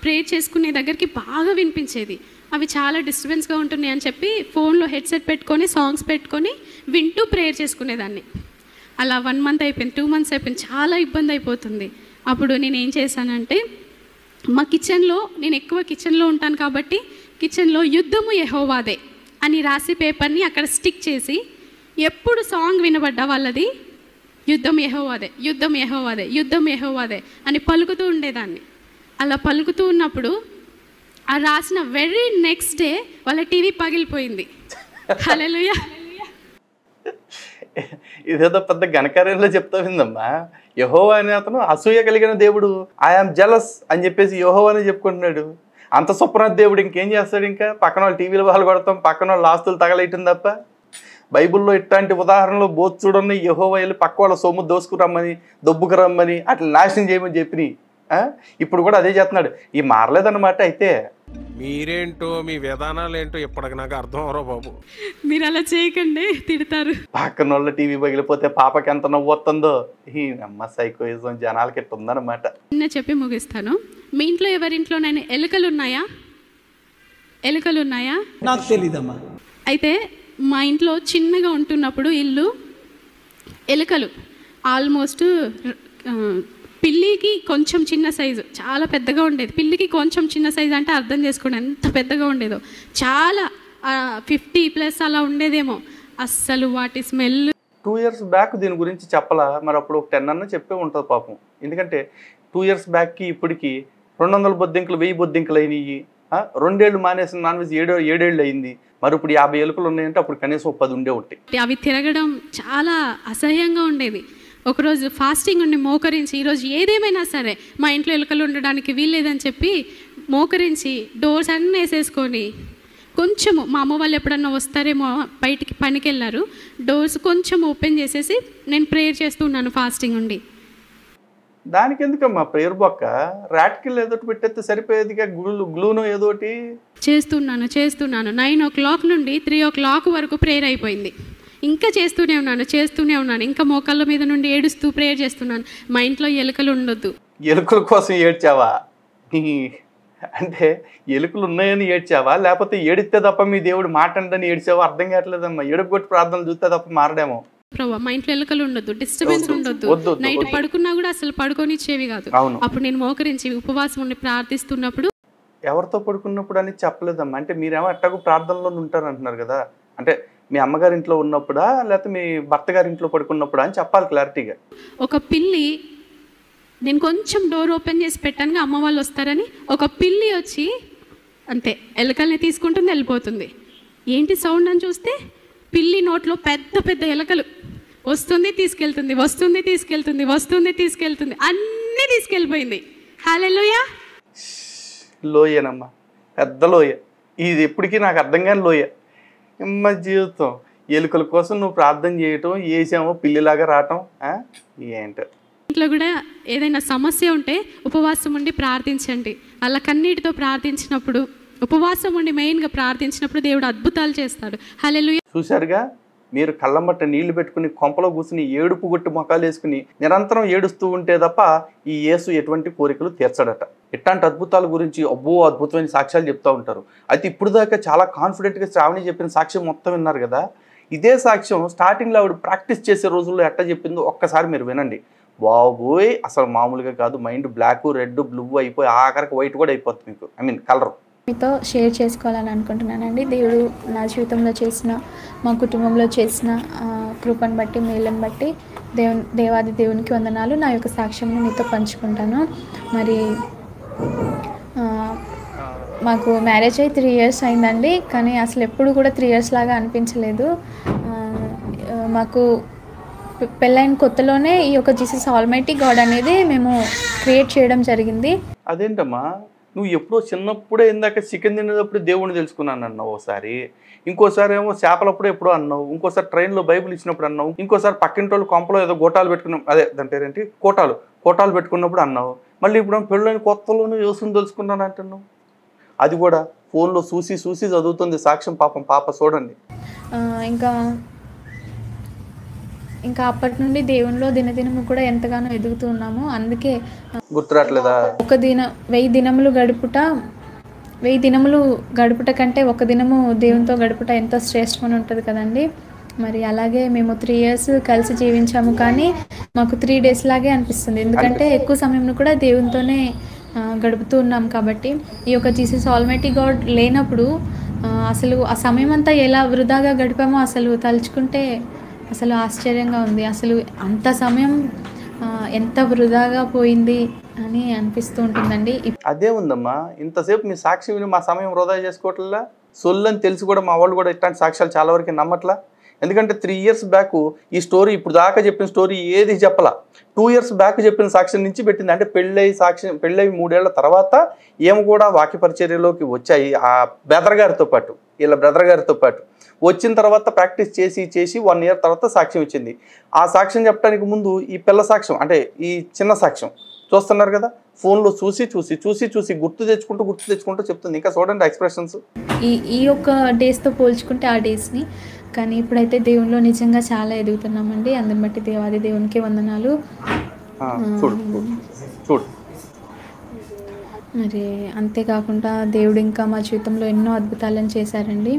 ప్రేయర్ చేసుకునే దగ్గరికి బాగా వినిపించేది. అవి చాలా డిస్టర్బెన్స్గా ఉంటున్నాయి అని చెప్పి ఫోన్లో హెడ్సెట్ పెట్టుకొని సాంగ్స్ పెట్టుకొని వింటూ ప్రేయర్ చేసుకునేదాన్ని. అలా 1 month అయిపోయింది, 2 months అయిపోయింది, చాలా ఇబ్బంది అయిపోతుంది. అప్పుడు నేను ఏం చేశానంటే, మా కిచెన్లో, నేను ఎక్కువ కిచెన్లో ఉంటాను కాబట్టి కిచెన్లో యుద్ధము యెహోవాదే అని రాసి పేపర్ని అక్కడ స్టిక్ చేసి, ఎప్పుడు సాంగ్ వినబడ్డా వాళ్ళది యుద్ధం యెహోవాదే, యుద్ధం యెహోవాదే, యుద్ధం యెహోవాదే అని పలుకుతూ ఉండేదాన్ని. అలా పలుకుతూ ఉన్నప్పుడు ఆ రాసిన వెరీ నెక్స్ట్ డే వాళ్ళ టీవీ పగిలిపోయింది. హల్లెలూయా. ఇదేదో పెద్ద ఘనకార్యంలో చెప్తావిందమ్మా. యెహోవా అనే అతను అసూయ కలిగిన దేవుడు, ఐఆమ్ జలస్ అని చెప్పేసి యెహోవా అని చెప్పుకుంటున్నాడు. అంత సుప్రభ దేవుడు ఇంకేం చేస్తాడు? ఇంకా పక్కన వాళ్ళు టీవీలు బాగా కొడతాం, పక్కన వాళ్ళు ఆస్తులు తగలేయటం తప్ప. బైబిల్లో ఇట్లాంటి ఉదాహరణలు బోధ్ చూడండి. యెహోవా వెళ్ళి పక్క వాళ్ళ సొమ్ము దోసుకురమ్మని, దొబ్బుకు రమ్మని, అట్లా నాశనం చేయమని చెప్పినాయి. ఇప్పుడు కూడా అదే చేస్తున్నాడు. ఈ మారలేదన్నమాట. అయితే మీరేంటో మీ విధానాలు ఏంటో ఇప్పటికి నాకు అర్థం అవరో బాబు. మీరు అలా చేయకండి, తిడతారు. పక్కన వాళ్ళ టీవీ పగిలిపోతే పాపకి ఎంత నవ్వు వస్తుందో. ఈ అమ్మ సైకోయిజం జనాలకి ఇట్లా ఉందన్నమాట. నేను చెప్పి ముగిస్తాను. మీ ఇంట్లో ఎవరింట్లోనైనా ఎలుకలు ఉన్నాయా? ఎలుకలు ఉన్నాయా? నాకు తెలీదమ్మా. అయితే మా ఇంట్లో చిన్నగా ఉంటున్నప్పుడు ఇల్లు ఎలుకలు ఆల్మోస్ట్ పిల్లికి కొంచెం చిన్న సైజు, చాలా పెద్దగా ఉండేది. పిల్లికి కొంచెం చిన్న సైజు అంటే అర్థం చేసుకోండి ఎంత పెద్దగా ఉండేదో. చాలా 50+ అలా ఉండేదేమో. అస్సలు వాటి స్మెల్. 2 years బ్యాక్ దీని గురించి చెప్పలా మరి? అప్పుడు ఒక 10 అన్న చెప్పే ఉంటుంది పాపం. ఎందుకంటే 2 years బ్యాక్కి ఇప్పటికి 200 బొద్దింకలు 1000 బొద్దింకలు అయినాయి. 2 ఏళ్ళు మానేసిన నాన్ వెజ్ 7 ఏళ్ళు అయింది. మరి ఇప్పుడు 50 ఎలుకలు ఉన్నాయంటే అప్పుడు కనీసం 10 ఉండే ఉంటాయి. అవి తిరగడం చాలా అసహ్యంగా ఉండేది. ఒకరోజు ఫాస్టింగ్ ఉండి మోకరించి, ఈరోజు ఏదేమైనా సరే మా ఇంట్లో ఎలుకలు ఉండడానికి వీల్లేదని చెప్పి మోకరించి డోర్స్ అన్నీ వేసేసుకొని, కొంచెము మా అమ్మ వాళ్ళు ఎప్పుడన్నా వస్తారేమో బయటికి పనికి వెళ్ళారు, డోర్స్ కొంచెం ఓపెన్ చేసేసి నేను ప్రేయర్ చేస్తున్నాను ఫాస్టింగ్ ఉండి. దానికి ఎందుకమ్మా ప్రేయర్ బొక్క? రాట్కిల్ ఏదోటి పెట్టేస్తే సరిపోయేదిగా. గ్లూను ఏదోటి చేస్తున్నాను 9 o'clock నుండి 3 o'clock వరకు ప్రేయర్ అయిపోయింది. ఇంకా చేస్తూనే ఉన్నాను. ఇంకా మోకాళ్ళ మీద నుండి ఏడుస్తూ ప్రేయర్ చేస్తున్నాను. మా ఇంట్లో ఎలుకలు ఉండొద్దు. ఎలుకల కోసం ఏడ్చావా? అంటే ఎలుకలు ఉన్నాయని ఏడ్చావా, లేకపోతే ఏడిస్తే తప్ప మీ దేవుడు మాట్లాడని ఏడ్చావా? అర్థం కావట్లేదమ్మా. ఏడుపుగొట్టి ప్రార్థనలు చూస్తే తప్ప మారడేమో. ప్రభా మా ఇంట్లో ఎలుకలు ఉండొద్దు, డిస్టర్బెన్స్ ఉండొద్దు. నైట్ పడుకున్నా కూడా అసలు పడుకోనిచ్చేవి కాదు. అప్పుడు నేను మోకరించి ఉపవాసం ఉండి ప్రార్థిస్తున్నప్పుడు. ఎవరితో పడుకున్నప్పుడు అని చెప్పలేదమ్మా. అంటే మీరేమో అట్టకు ప్రార్థనలో ఉంటారు అంటున్నారు కదా. అంటే మీ అమ్మగారి ఇంట్లో ఉన్నప్పుడా లేకపోతే మీ భర్త గారి ఇంట్లో పడుకున్నప్పుడా అని చెప్పాలి క్లారిటీగా. ఒక పిల్లి, నేను కొంచెం డోర్ ఓపెన్ చేసి పెట్టాను, అమ్మ వాళ్ళు వస్తారని ఒక పిల్లి వచ్చి అంతే ఎలుకల్ని తీసుకుంటుంది, వెళ్ళిపోతుంది. ఏంటి సౌండ్ అని చూస్తే పిల్లి నోట్లో పెద్ద పెద్ద ఎలుకలు. వస్తుంది తీసుకెళ్తుంది, అన్నీ తీసుకెళ్ళిపోయింది. హల్లెలూయా. లోయేనమ్మా, పెద్ద లోయ. ఇది ఎప్పటికీ నాకు అర్థం కాని లోయ. మా జీవితం ఎలుకల కోసం నువ్వు ప్రార్థన చేయటం, వేసామో పిల్లిలాగా రావటం ఏంటో. ఇంట్లో కూడా ఏదైనా సమస్య ఉంటే ఉపవాసం ఉండి ప్రార్థించండి. అలా కన్నీటితో ప్రార్థించినప్పుడు, ఉపవాసం ఉండి మెయిన్గా ప్రార్థించినప్పుడు దేవుడు అద్భుతాలు చేస్తాడు. హల్లెలూయా. చూశారుగా, మీరు కళ్ళమ్మట నీళ్లు పెట్టుకుని కొంపలో కూర్చుని ఏడుపు కొట్టి మొక్కలు వేసుకుని నిరంతరం ఏడుస్తూ ఉంటే తప్ప ఈ యేసు ఎటువంటి కోరికలు తీర్చడట. ఇట్లాంటి అద్భుతాల గురించి అద్భుతమైన సాక్ష్యాలు చెప్తూ ఉంటారు. అయితే ఇప్పుడు దాకా చాలా కాన్ఫిడెంట్గా శ్రావణి చెప్పిన సాక్ష్యం మొత్తం విన్నారు కదా. ఇదే సాక్ష్యం స్టార్టింగ్లో ఆవిడ ప్రాక్టీస్ చేసే రోజుల్లో ఎట్లా చెప్పిందో ఒక్కసారి మీరు వినండి. బాబోయ్, అసలు మామూలుగా కాదు. మైండ్ బ్లాక్, రెడ్, బ్లూ అయిపోయి ఆఖరికి వైట్ కూడా అయిపోతుంది మీకు, కలర్. మీతో షేర్ చేసుకోవాలని అనుకుంటున్నానండి. దేవుడు నా జీవితంలో చేసిన, మా కుటుంబంలో చేసిన కృపను బట్టి, మేలుని బట్టి దేవాది దేవునికి వందనాలు. నా యొక్క సాక్ష్యంని మీతో పంచుకుంటాను. మరి మాకు మ్యారేజ్ అయ్యి 3 years అయిందండి. కానీ అసలు ఎప్పుడు కూడా 3 years లాగా అనిపించలేదు. మాకు పెళ్ళైన కొత్తలోనే ఈ యొక్క జీసస్ ఆల్మైటీ గాడ్ అనేది మేము క్రియేట్ చేయడం జరిగింది. అదేంటమ్మా, నువ్వు ఎప్పుడో చిన్నప్పుడే ఇందాక చికెన్ తినేటప్పుడు దేవుడిని తెలుసుకున్నాను అన్నావు ఒకసారి, ఇంకోసారి ఏమో చేపలప్పుడు ఎప్పుడో అన్నావు, ఇంకోసారి ట్రైన్లో బైబిల్ ఇచ్చినప్పుడు అన్నావు, ఇంకోసారి పక్కింటి వాళ్ళు కొంపలో ఏదో గోటాలు పెట్టుకున్నాం, అదే దాని పేరేంటి, కోటాలు పెట్టుకున్నప్పుడు అన్నావు. మళ్ళీ ఇప్పుడు పెళ్ళైన కొత్తలోనూ యేసుని తెలుసుకున్నాను అంటున్నావు. అది కూడా ఫోన్లో చూసి చదువుతుంది సాక్ష్యం. పాప చూడండి. ఇంకా అప్పటి నుండి దేవునిలో దినదినము కూడా ఎంతగానో ఎదుగుతూ ఉన్నాము. అందుకే గుర్తురాట్లేదా? 1000 దినములు గడుపుట కంటే ఒక దినము దేవునితో గడుపుట ఎంతో శ్రేష్టమని ఉంటుంది కదండి. మరి అలాగే మేము 3 years కలిసి జీవించాము. కానీ మాకు 3 days లాగే అనిపిస్తుంది. ఎందుకంటే ఎక్కువ సమయం కూడా దేవునితోనే గడుపుతూ ఉన్నాం కాబట్టి. ఈ యొక్క జీసస్ ఆల్మైటీ గాడ్ లేనప్పుడు అసలు ఆ సమయం అంతా ఎలా వృధాగా గడిపామో అసలు తలుచుకుంటే అసలు ఆశ్చర్యంగా ఉంది. అసలు అంత సమయం ఎంత వృధాగా పోయింది అని అనిపిస్తూ ఉంటుందండి. అదే ఉందమ్మా, ఇంతసేపు మీ సాక్షి విని మా సమయం వృధా చేసుకోవట్లా. సొల్లని తెలిసి కూడా మా వాళ్ళు కూడా ఇట్లాంటి సాక్ష్యాలు చాలా వరకు నమ్మట్లా. ఎందుకంటే 3 years బ్యాక్ ఈ స్టోరీ ఇప్పుడు దాకా చెప్పిన స్టోరీ ఏది చెప్పలా. 2 years బ్యాక్ చెప్పిన సాక్ష్యం నుంచి పెట్టింది. అంటే పెళ్ళై 3 ఏళ్ల తర్వాత ఏమి కూడా వాక్య పరిచర్యలోకి వచ్చాయి. ఆ బ్రదర్ గారితో పాటు, వీళ్ళ బ్రదర్ గారితో పాటు వచ్చిన తర్వాత ప్రాక్టీస్ చేసి 1 year తర్వాత సాక్ష్యం ఇచ్చింది. ఆ సాక్ష్యం చెప్పడానికి ముందు ఈ పిల్ల సాక్ష్యం, అంటే ఈ చిన్న సాక్ష్యం చూస్తున్నారు కదా, ఫోన్లో చూసి గుర్తు తెచ్చుకుంటూ చెప్తుంది. ఇంకా చూడండి ఎక్స్ప్రెషన్స్. ఈ యొక్క డేస్తో పోల్చుకుంటే ఆ డేస్ని, కానీ ఇప్పుడైతే దేవునిలో నిజంగా చాలా ఎదుగుతున్నామండి. అందుని బట్టి దేవాది దేవునికి వందనాలు. చూడు. మరి అంతేకాకుండా దేవుడు ఇంకా మా జీవితంలో ఎన్నో అద్భుతాలను చేశారండి.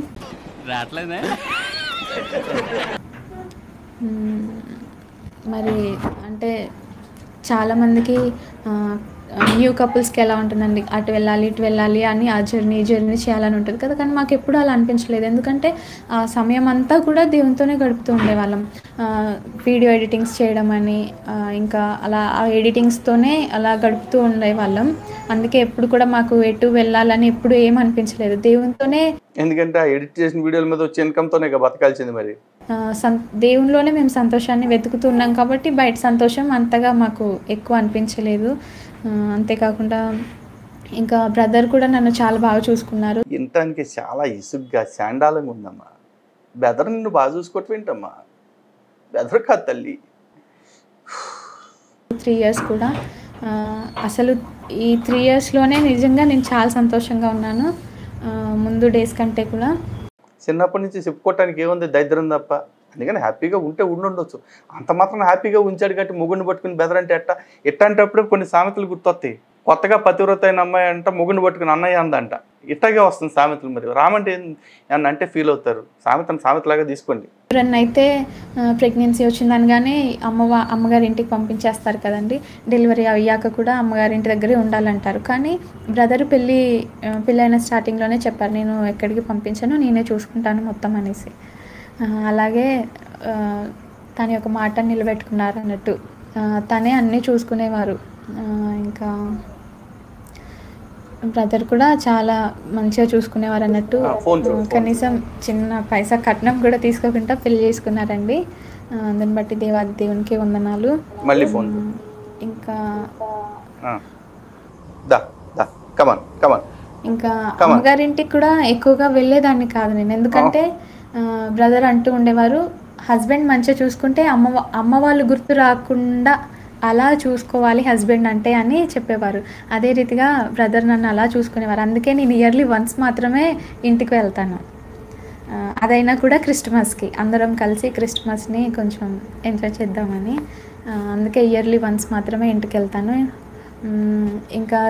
మరి అంటే చాలామందికి న్యూ కపుల్స్కి ఎలా ఉంటుందండి, అటు వెళ్ళాలి ఇటు వెళ్ళాలి అని ఆ జర్నీ చేయాలని ఉంటుంది కదా. కానీ మాకు ఎప్పుడూ అలా అనిపించలేదు. ఎందుకంటే ఆ సమయం అంతా కూడా దేవునితోనే గడుపుతూ ఉండేవాళ్ళం. వీడియో ఎడిటింగ్స్ చేయడం అని ఇంకా అలా ఆ ఎడిటింగ్స్తోనే అలా గడుపుతూ ఉండేవాళ్ళం. అందుకే ఎప్పుడు కూడా మాకు ఎటు వెళ్ళాలని ఎప్పుడు ఏం అనిపించలేదు. దేవునితోనే, ఎందుకంటే ఆ ఎడిట్ చేసిన వీడియోల మీద వచ్చే ఇన్కమ్తోనే బతకాల్సింది. మరి దేవునిలోనే మేము సంతోషాన్ని వెతుకుతూ ఉన్నాం కాబట్టి బయట సంతోషం అంతగా మాకు ఎక్కువ అనిపించలేదు. అంతేకాకుండా ఇంకా బ్రదర్ కూడా నన్ను చాలా బాగా చూసుకున్నారు. వినటానికి చాలా ఇసుగ్గా శాండాలంగా ఉందమ్మా. బెదర్ నిన్ను బాగా చూసుకోవటం ఏంటమ్మా? బెదర్ కాదు తల్లి. 3 years కూడా అసలు ఈ 3 yearsలోనే నిజంగా నేను చాలా సంతోషంగా ఉన్నాను, ముందు డేస్ కంటే కూడా. చిన్నప్పటి నుంచి చెప్పుకోవటానికి ఏముంది, దరిద్రం తప్ప. అందుకని హ్యాపీగా ఉంటే ఉండొచ్చు. అంత మాత్రం హ్యాపీగా ఉంచాడు కాబట్టి మొగుడిని పట్టుకుని బెదరంటే ఎట్టంటప్పుడు కొన్ని సామెతలు గుర్తొస్తాయి. కొత్తగా పతివ్రత అయిన అమ్మాయి అంట మొగుడిని పట్టుకుని అన్నయ్య అందంట. ఇట్టగే వస్తుంది సామెతలు. మరి రామంటే ఏమన్నా అంటే ఫీల్ అవుతారు. సామెతలాగా తీసుకోండి. ఎవరన్నా అయితే ప్రెగ్నెన్సీ వచ్చిందనగానే అమ్మగారి ఇంటికి పంపించేస్తారు కదండి. డెలివరీ అయ్యాక కూడా అమ్మగారింటి దగ్గరే ఉండాలంటారు. కానీ బ్రదర్ పెళ్ళైన స్టార్టింగ్లోనే చెప్పారు, నేను ఎక్కడికి పంపించాను, నేనే చూసుకుంటాను మొత్తం అనేసి. అలాగే తన యొక్క మాట నిలబెట్టుకున్నారు అన్నట్టు. తనే అన్నీ చూసుకునేవారు. ఇంకా బ్రదర్ కూడా చాలా మంచిగా చూసుకునేవారు అన్నట్టు. కనీసం చిన్న పైసా కట్నం కూడా తీసుకోకుండా పెళ్లి చేసుకున్నారండి. దాన్ని బట్టి దేవునికి వందనాలు. ఇంకా ఇంకా అమ్మగారింటికి కూడా ఎక్కువగా వెళ్ళేదాన్ని కాదు నేను. ఎందుకంటే బ్రదర్ అంటూ ఉండేవారు, హస్బెండ్ మంచిగా చూసుకుంటే అమ్మ వాళ్ళు గుర్తు రాకుండా అలా చూసుకోవాలి హస్బెండ్ అంటే అని చెప్పేవారు. అదే రీతిగా బ్రదర్ నన్ను అలా చూసుకునేవారు. అందుకే నేను ఇయర్లీ వన్స్ మాత్రమే ఇంటికి వెళ్తాను. అదైనా కూడా క్రిస్మస్కి అందరం కలిసి క్రిస్మస్ని కొంచెం ఎంజాయ్ చేద్దామని. అందుకే ఇయర్లీ వన్స్ మాత్రమే ఇంటికి వెళ్తాను. ఇంకా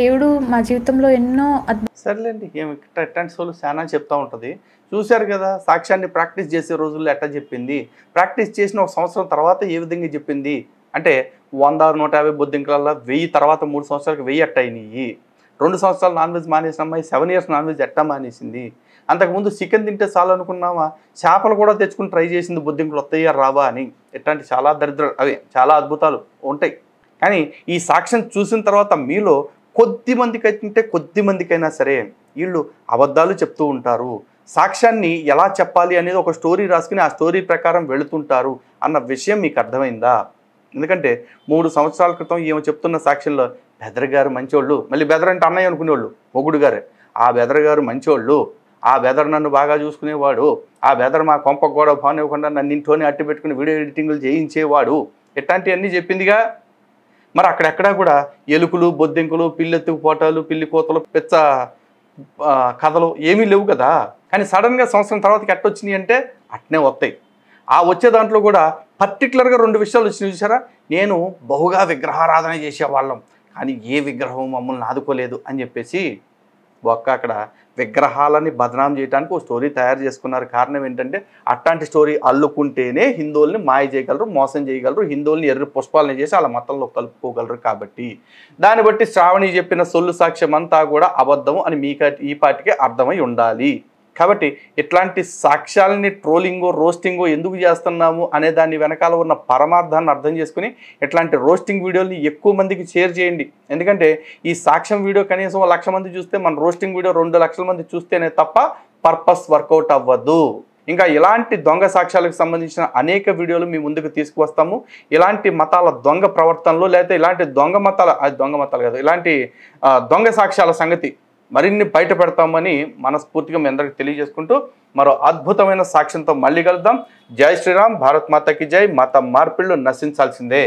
దేవుడు మా జీవితంలో ఎన్నో సర్లేండి. ఎట్లాంటి సోలు చాలా చెప్తూ ఉంటుంది. చూశారు కదా, సాక్ష్యాన్ని ప్రాక్టీస్ చేసే రోజుల్లో ఎట్లా చెప్పింది, ప్రాక్టీస్ చేసిన 1 సంవత్సరం తర్వాత ఏ విధంగా చెప్పింది. అంటే 100, 150 బొద్దింకలల్లో 1000 తర్వాత 3 సంవత్సరాలకు 1000 ఎట్ట అయినాయి. 2 సంవత్సరాలు నాన్ వెజ్ మానేసిన అమ్మాయి 7 years నాన్ వెజ్ ఎట్టా మానేసింది. అంతకుముందు చికెన్ తింటే చాలు అనుకున్నామా, చేపలు కూడా తెచ్చుకుని ట్రై చేసింది బొద్దింకలు వస్తాయా రావా అని. ఇట్లాంటి చాలా చాలా అద్భుతాలు ఉంటాయి. కానీ ఈ సాక్ష్యం చూసిన తర్వాత మీలో కొద్దిమందికైనా సరే వీళ్ళు అబద్ధాలు చెప్తూ ఉంటారు, సాక్ష్యాన్ని ఎలా చెప్పాలి అనేది ఒక స్టోరీ రాసుకుని ఆ స్టోరీ ప్రకారం వెళుతుంటారు అన్న విషయం మీకు అర్థమైందా? ఎందుకంటే 3 సంవత్సరాల క్రితం ఏమో చెప్తున్న సాక్ష్యంలో బెదర్ గారు మంచోళ్ళు, మళ్ళీ బెదర్ అంటే అన్నయ్య అనుకునేవాళ్ళు, మొగుడు గారే. ఆ బెదర్ గారు మంచోళ్ళు, ఆ బెదర్ నన్ను బాగా చూసుకునేవాడు, ఆ బెదర్ మా కొంప కూడా బానివ్వకుండా నన్ను ఇంట్లోనే అట్టి పెట్టుకుని వీడియో ఎడిటింగ్లు చేయించేవాడు, ఇట్లాంటివన్నీ చెప్పిందిగా. మరి అక్కడెక్కడా కూడా ఎలుకలు, బొద్దింకలు, పిల్లెత్తుకుపోటాలు, పిల్లి కోతలు, పెచ్చ కథలు ఏమీ లేవు కదా. కానీ సడన్గా సంవత్సరం తర్వాతకి ఎట్టొచ్చినాయి అంటే అట్నే వస్తాయి. ఆ వచ్చే దాంట్లో కూడా పర్టికులర్గా 2 విషయాలు వచ్చినాయి చూసారా. నేను బహుగా విగ్రహారాధన చేసేవాళ్ళం, కానీ ఏ విగ్రహం మమ్మల్ని ఆదుకోలేదు అని చెప్పేసి అక్కడ విగ్రహాలని బదనాం చేయడానికి ఒక స్టోరీ తయారు చేసుకున్నారు. కారణం ఏంటంటే అట్లాంటి స్టోరీ అల్లుకుంటేనే హిందువుల్ని మాయ చేయగలరు, మోసం చేయగలరు, హిందువుల్ని ఎర్ర పుష్పాలని చేసి వాళ్ళ మతంలో కలుపుకోగలరు. కాబట్టి దాన్ని బట్టి శ్రావణి చెప్పిన సొల్లు సాక్ష్యం అంతా కూడా అబద్ధం అని ఈ పాటికే అర్థమై ఉండాలి. కాబట్టి ఇట్లాంటి సాక్ష్యాలని ట్రోలింగో రోస్టింగో ఎందుకు చేస్తున్నాము అనే దాని వెనకాల ఉన్న పరమార్థాన్ని అర్థం చేసుకుని ఇట్లాంటి రోస్టింగ్ వీడియోని ఎక్కువ మందికి షేర్ చేయండి. ఎందుకంటే ఈ సాక్ష్యం వీడియో కనీసం 1,00,000 మంది చూస్తే, మన రోస్టింగ్ వీడియో 2 లక్షల మంది చూస్తేనే తప్ప పర్పస్ వర్కౌట్ అవ్వదు. ఇంకా ఇలాంటి దొంగ సాక్ష్యాలకు సంబంధించిన అనేక వీడియోలు మీ ముందుకు తీసుకువస్తాము. ఇలాంటి మతాల దొంగ ప్రవర్తనలు లేకపోతే ఇలాంటి దొంగ మతాలు కాదు, ఇలాంటి దొంగ సాక్ష్యాల సంగతి మరిన్ని బయట పెడతామని మనస్ఫూర్తిగా మీ అందరికీ తెలియజేసుకుంటూ మరో అద్భుతమైన సాక్ష్యంతో మళ్ళీ కలుద్దాం. జై శ్రీరామ్, భారత్ మాతకి జై. మత మార్పిళ్ళు నశించాల్సిందే.